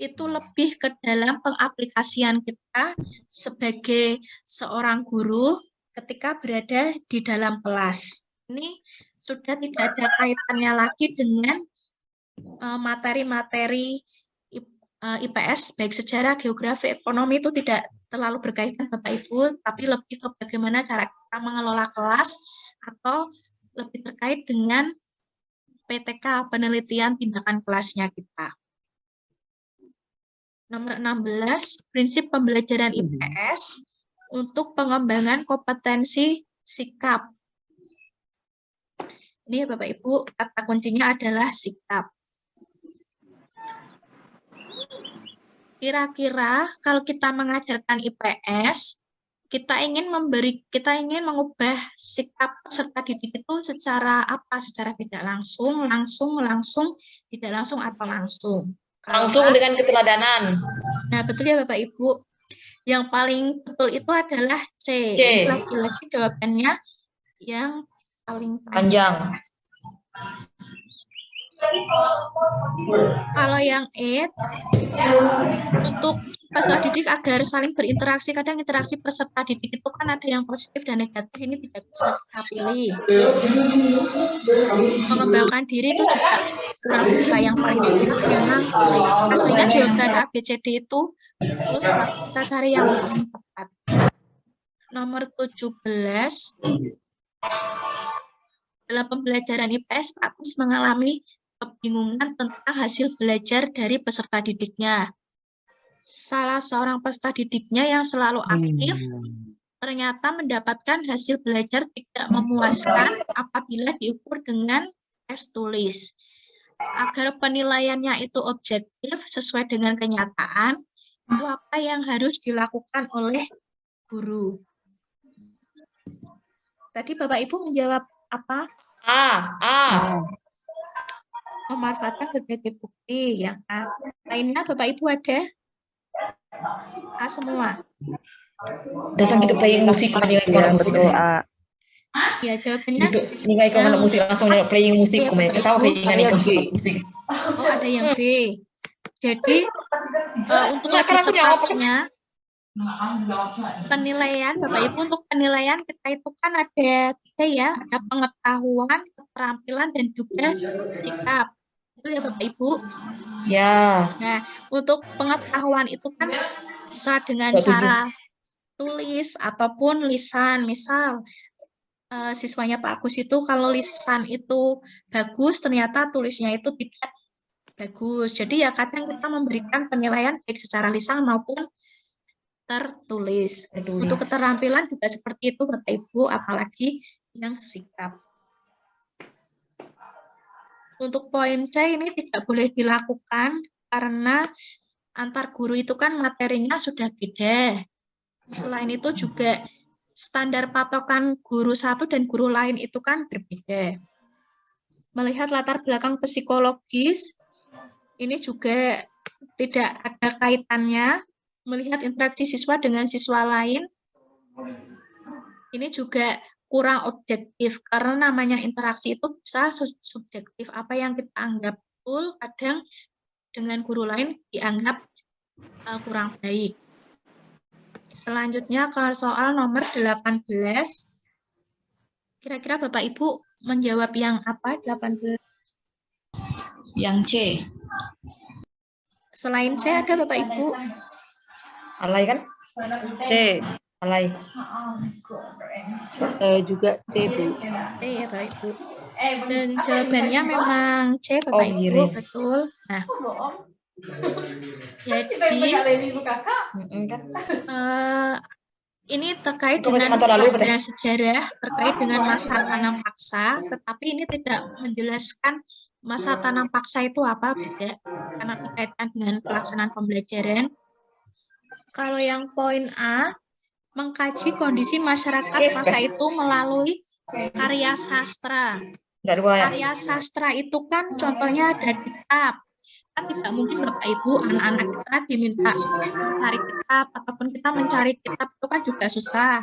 itu lebih ke dalam pengaplikasian kita sebagai seorang guru ketika berada di dalam kelas. Ini sudah tidak ada kaitannya lagi dengan materi-materi IPS, baik sejarah, geografi, ekonomi itu tidak terlalu berkaitan Bapak Ibu, tapi lebih ke bagaimana cara kita mengelola kelas atau lebih terkait dengan PTK, penelitian tindakan kelasnya kita. Nomor 16, prinsip pembelajaran IPS untuk pengembangan kompetensi sikap. Ini ya Bapak Ibu, kata kuncinya adalah sikap. Kira-kira kalau kita mengajarkan IPS, kita ingin mengubah sikap peserta didik itu secara apa? Secara tidak langsung, tidak langsung atau langsung. Langsung dengan keteladanan. Nah, betul ya Bapak Ibu. Yang paling betul itu adalah C. C. Lagi-lagi jawabannya yang paling Panjang. Kalau yang E, untuk peserta didik agar saling berinteraksi, kadang interaksi peserta didik itu kan ada yang positif dan negatif, ini tidak bisa kita pilih. Mengembangkan diri itu juga kurang bisa, yang paling tepat memang C. Aslinya jawaban A, B, C, D itu, terus kita cari yang paling tepat. Nomor 17, dalam pembelajaran IPS, Pak Kus mengalami kebingungan tentang hasil belajar dari peserta didiknya. Salah seorang peserta didiknya yang selalu aktif ternyata mendapatkan hasil belajar tidak memuaskan apabila diukur dengan tes tulis. Agar penilaiannya itu objektif sesuai dengan kenyataan, itu apa yang harus dilakukan oleh guru? Tadi Bapak Ibu menjawab apa? A. Memanfaatkan berbagai bukti. Yang A. Lainnya Bapak Ibu ada? A semua. Datang kita playing musik, nilai musik sih. Ya, jawabannya. Nilai kalau musik langsung playing musik, ketawa playingan itu musik. Oh, ada yang B. Jadi untuk lebih tepatnya penilaian Bapak Ibu, untuk penilaian kita itu kan ada 3 ya, ada pengetahuan, keterampilan dan juga sikap. Itu ya Bapak Ibu. Ya. Nah, untuk pengetahuan itu kan bisa dengan cara tulis ataupun lisan. Misal siswanya Pak Agus itu kalau lisan itu bagus, ternyata tulisnya itu tidak bagus. Jadi ya kadang kita memberikan penilaian baik secara lisan maupun tertulis. Untuk keterampilan juga seperti itu Bapak Ibu, apalagi yang sikap. Untuk poin C ini tidak boleh dilakukan karena antar guru itu kan materinya sudah beda. Selain itu juga standar patokan guru satu dan guru lain itu kan berbeda. Melihat latar belakang psikologis, ini juga tidak ada kaitannya. Melihat interaksi siswa dengan siswa lain, ini juga kurang objektif, karena namanya interaksi itu bisa subjektif. Apa yang kita anggap betul, kadang dengan guru lain dianggap kurang baik. Selanjutnya ke soal nomor 18. Kira-kira Bapak Ibu menjawab yang apa 18? Yang C. Selain C ada Bapak Ibu? Alay kan? C. Alay. Juga C, Bu. C ya Bapak Ibu. Dan jawabannya memang C Bapak Ibu, betul. Nah, jadi ini terkait dengan pelajaran sejarah, terkait dengan masa tanam paksa, tetapi ini tidak menjelaskan masa tanam paksa itu apa, beda, karena dikaitkan dengan pelaksanaan pembelajaran. Kalau yang poin A, mengkaji kondisi masyarakat masa itu melalui karya sastra. Karya sastra itu kan contohnya ada kitab. Kan tidak mungkin Bapak Ibu, anak-anak kita diminta mencari kitab, ataupun kita mencari kitab itu kan juga susah.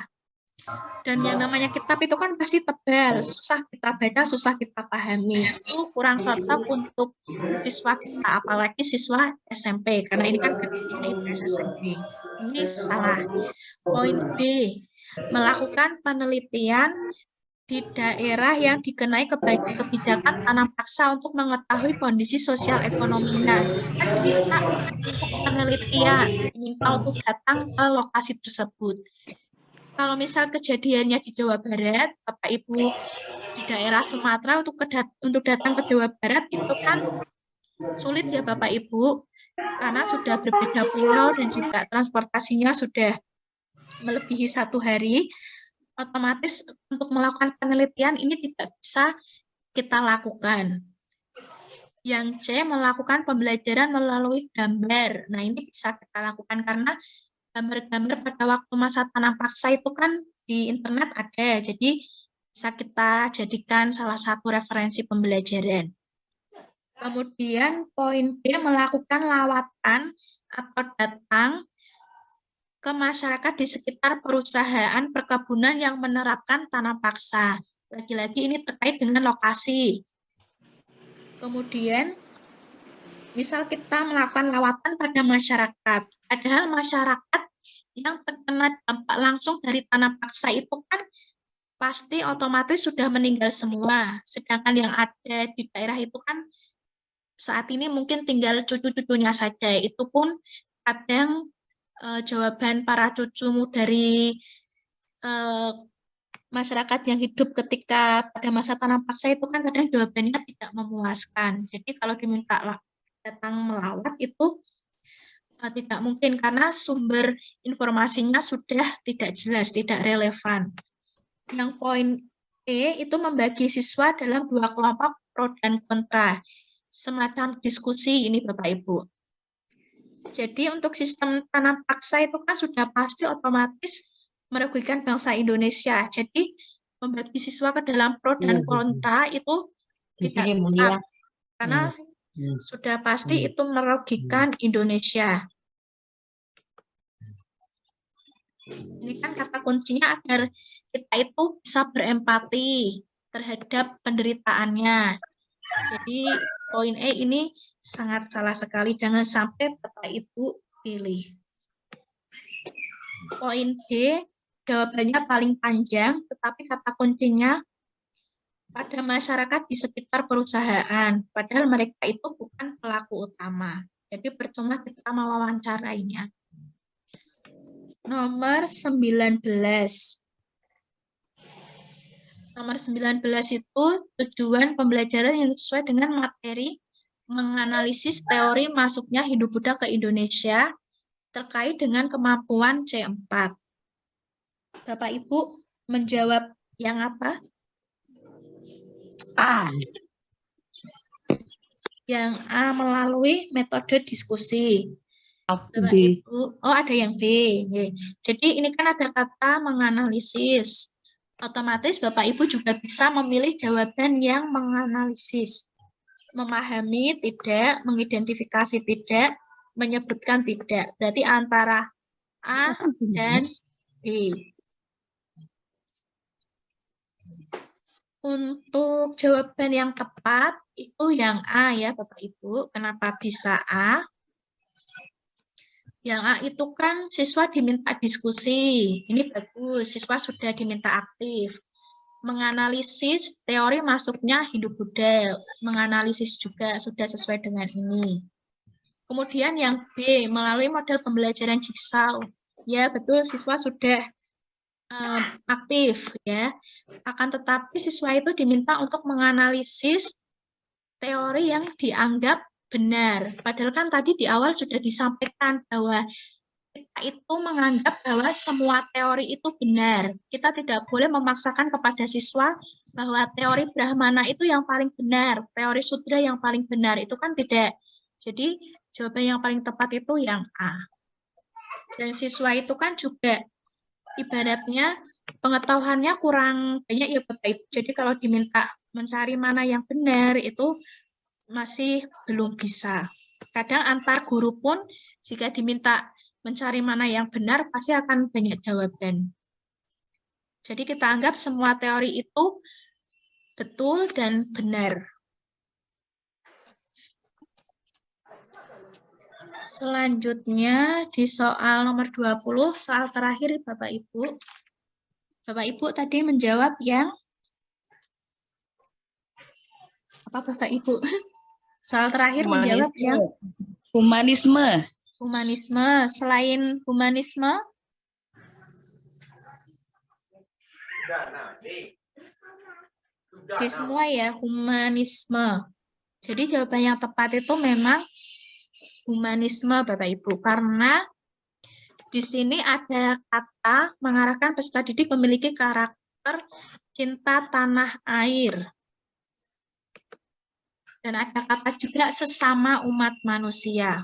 Dan yang namanya kitab itu kan pasti tebal, susah kita baca, susah kita pahami. Itu kurang cocok untuk siswa kita, apalagi siswa SMP, karena ini kan IPS SMP. Ini salah. Poin B, melakukan penelitian di daerah yang dikenai kebijakan tanam paksa untuk mengetahui kondisi sosial ekonominya. Kan diminta untuk penelitian, diminta untuk datang ke lokasi tersebut. Kalau misal kejadiannya di Jawa Barat, Bapak Ibu di daerah Sumatera untuk datang ke Jawa Barat itu kan sulit ya Bapak Ibu, karena sudah berbeda pulau dan juga transportasinya sudah melebihi 1 hari. Otomatis untuk melakukan penelitian ini tidak bisa kita lakukan. Yang C, melakukan pembelajaran melalui gambar. Nah, ini bisa kita lakukan karena gambar-gambar pada waktu masa tanam paksa itu kan di internet ada, jadi bisa kita jadikan salah satu referensi pembelajaran. Kemudian poin B, melakukan lawatan atau datang ke masyarakat di sekitar perusahaan perkebunan yang menerapkan tanam paksa. Lagi-lagi ini terkait dengan lokasi. Kemudian, misal kita melakukan lawatan pada masyarakat, padahal masyarakat yang terkena dampak langsung dari tanam paksa itu kan pasti otomatis sudah meninggal semua. Sedangkan yang ada di daerah itu kan saat ini mungkin tinggal cucu-cucunya saja. Itu pun kadang jawaban para cucumu dari masyarakat yang hidup ketika pada masa tanam paksa itu kan kadang jawabannya tidak memuaskan. Jadi kalau diminta datang melawat itu tidak mungkin karena sumber informasinya sudah tidak jelas, tidak relevan. Yang poin E itu membagi siswa dalam 2 kelompok pro dan kontra. Semacam diskusi ini Bapak Ibu. Jadi untuk sistem tanam paksa itu kan sudah pasti otomatis merugikan bangsa Indonesia. Jadi membagi siswa ke dalam pro dan kontra itu tidak tepat. Karena sudah pasti itu merugikan Indonesia. Ini kan kata kuncinya agar kita itu bisa berempati terhadap penderitaannya. Jadi poin E ini sangat salah sekali, jangan sampai Bapak Ibu pilih. Poin D, jawabannya paling panjang, tetapi kata kuncinya pada masyarakat di sekitar perusahaan, padahal mereka itu bukan pelaku utama. Jadi percuma kita mewawancarainya. Nomor 19. Nomor 19 itu tujuan pembelajaran yang sesuai dengan materi menganalisis teori masuknya Hindu-Buddha ke Indonesia terkait dengan kemampuan C4. Bapak Ibu menjawab yang apa? A. Yang A melalui metode diskusi. Bapak B. Ibu, oh ada yang B. Jadi ini kan ada kata menganalisis. Otomatis Bapak Ibu juga bisa memilih jawaban yang menganalisis. Memahami tidak, mengidentifikasi tidak, menyebutkan tidak. Berarti antara A dan B. Untuk jawaban yang tepat itu yang A ya Bapak Ibu. Kenapa bisa A? Yang A itu kan siswa diminta diskusi. Ini bagus, siswa sudah diminta aktif. Menganalisis teori masuknya Hindu-Buddha. Menganalisis juga sudah sesuai dengan ini. Kemudian yang B, melalui model pembelajaran Jigsaw. Ya, betul, siswa sudah aktif ya. Akan tetapi siswa itu diminta untuk menganalisis teori yang dianggap benar. Padahal kan tadi di awal sudah disampaikan bahwa kita itu menganggap bahwa semua teori itu benar. Kita tidak boleh memaksakan kepada siswa bahwa teori Brahmana itu yang paling benar, teori Sudra yang paling benar. Itu kan tidak. Jadi jawaban yang paling tepat itu yang A. Dan siswa itu kan juga ibaratnya pengetahuannya kurang banyak ya Bapak Ibu. Jadi kalau diminta mencari mana yang benar itu masih belum bisa. Kadang antar guru pun jika diminta mencari mana yang benar pasti akan banyak jawaban. Jadi kita anggap semua teori itu betul dan benar. Selanjutnya di soal nomor 20, soal terakhir Bapak Ibu. Bapak Ibu tadi menjawab yang apa Bapak Ibu? Soal terakhir menjawab yang Humanisme. humanisme. Selain humanisme, di semua ya humanisme. Jadi jawaban yang tepat itu memang humanisme Bapak Ibu. Karena di sini ada kata mengarahkan peserta didik memiliki karakter cinta tanah air. Dan ada kata juga sesama umat manusia.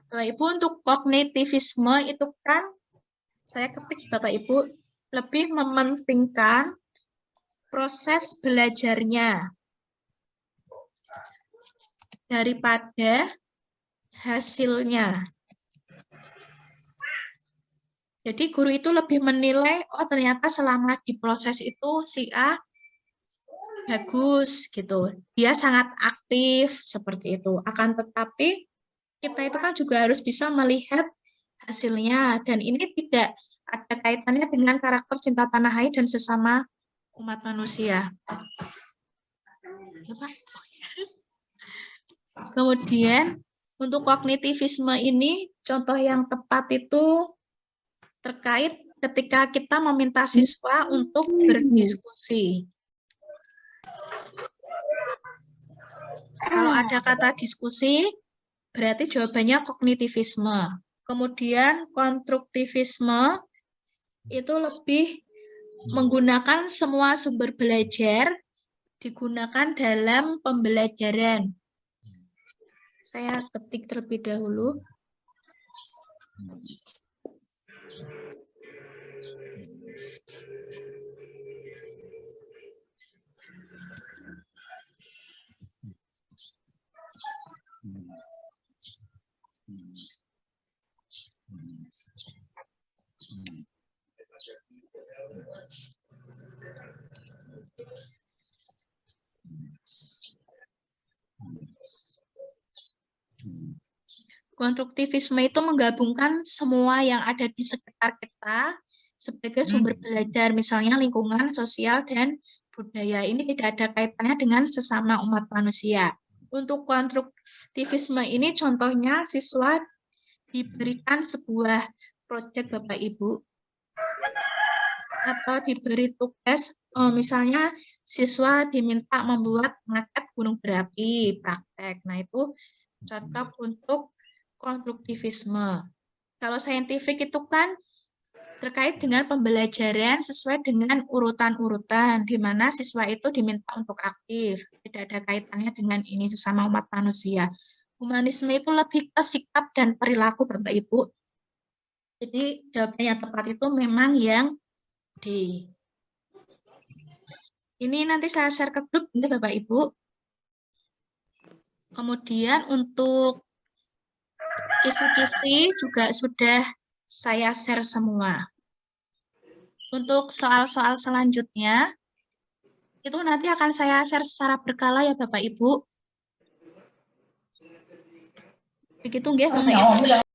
Bapak Ibu, untuk kognitivisme itu kan, saya ketik Bapak Ibu, lebih mementingkan proses belajarnya daripada hasilnya. Jadi guru itu lebih menilai, oh ternyata selama di proses itu si A bagus gitu. Dia sangat aktif seperti itu. Akan tetapi kita itu kan juga harus bisa melihat hasilnya dan ini tidak ada kaitannya dengan karakter cinta tanah air dan sesama umat manusia. Kemudian untuk kognitivisme ini contoh yang tepat itu terkait ketika kita meminta siswa untuk berdiskusi. Kalau ada kata diskusi, berarti jawabannya kognitivisme. Kemudian konstruktivisme itu lebih menggunakan semua sumber belajar digunakan dalam pembelajaran. Saya ketik terlebih dahulu. Konstruktivisme itu menggabungkan semua yang ada di sekitar kita sebagai sumber belajar, misalnya lingkungan, sosial, dan budaya. Ini tidak ada kaitannya dengan sesama umat manusia. Untuk konstruktivisme ini contohnya siswa diberikan sebuah proyek Bapak Ibu. atau diberi tugas, misalnya siswa diminta membuat maket gunung berapi, praktek. Nah, itu cocok untuk konstruktivisme. Kalau saintifik itu kan terkait dengan pembelajaran sesuai dengan urutan-urutan, di mana siswa itu diminta untuk aktif. Tidak ada kaitannya dengan ini sesama umat manusia. Humanisme itu lebih ke sikap dan perilaku, Bapak Ibu. Jadi jawaban yang tepat itu memang yang D. Ini nanti saya share ke grup, ini Bapak Ibu. Kemudian untuk kisi-kisi juga sudah saya share semua. Untuk soal-soal selanjutnya, itu nanti akan saya share secara berkala ya Bapak Ibu. Begitu nggih Bapak Ibu.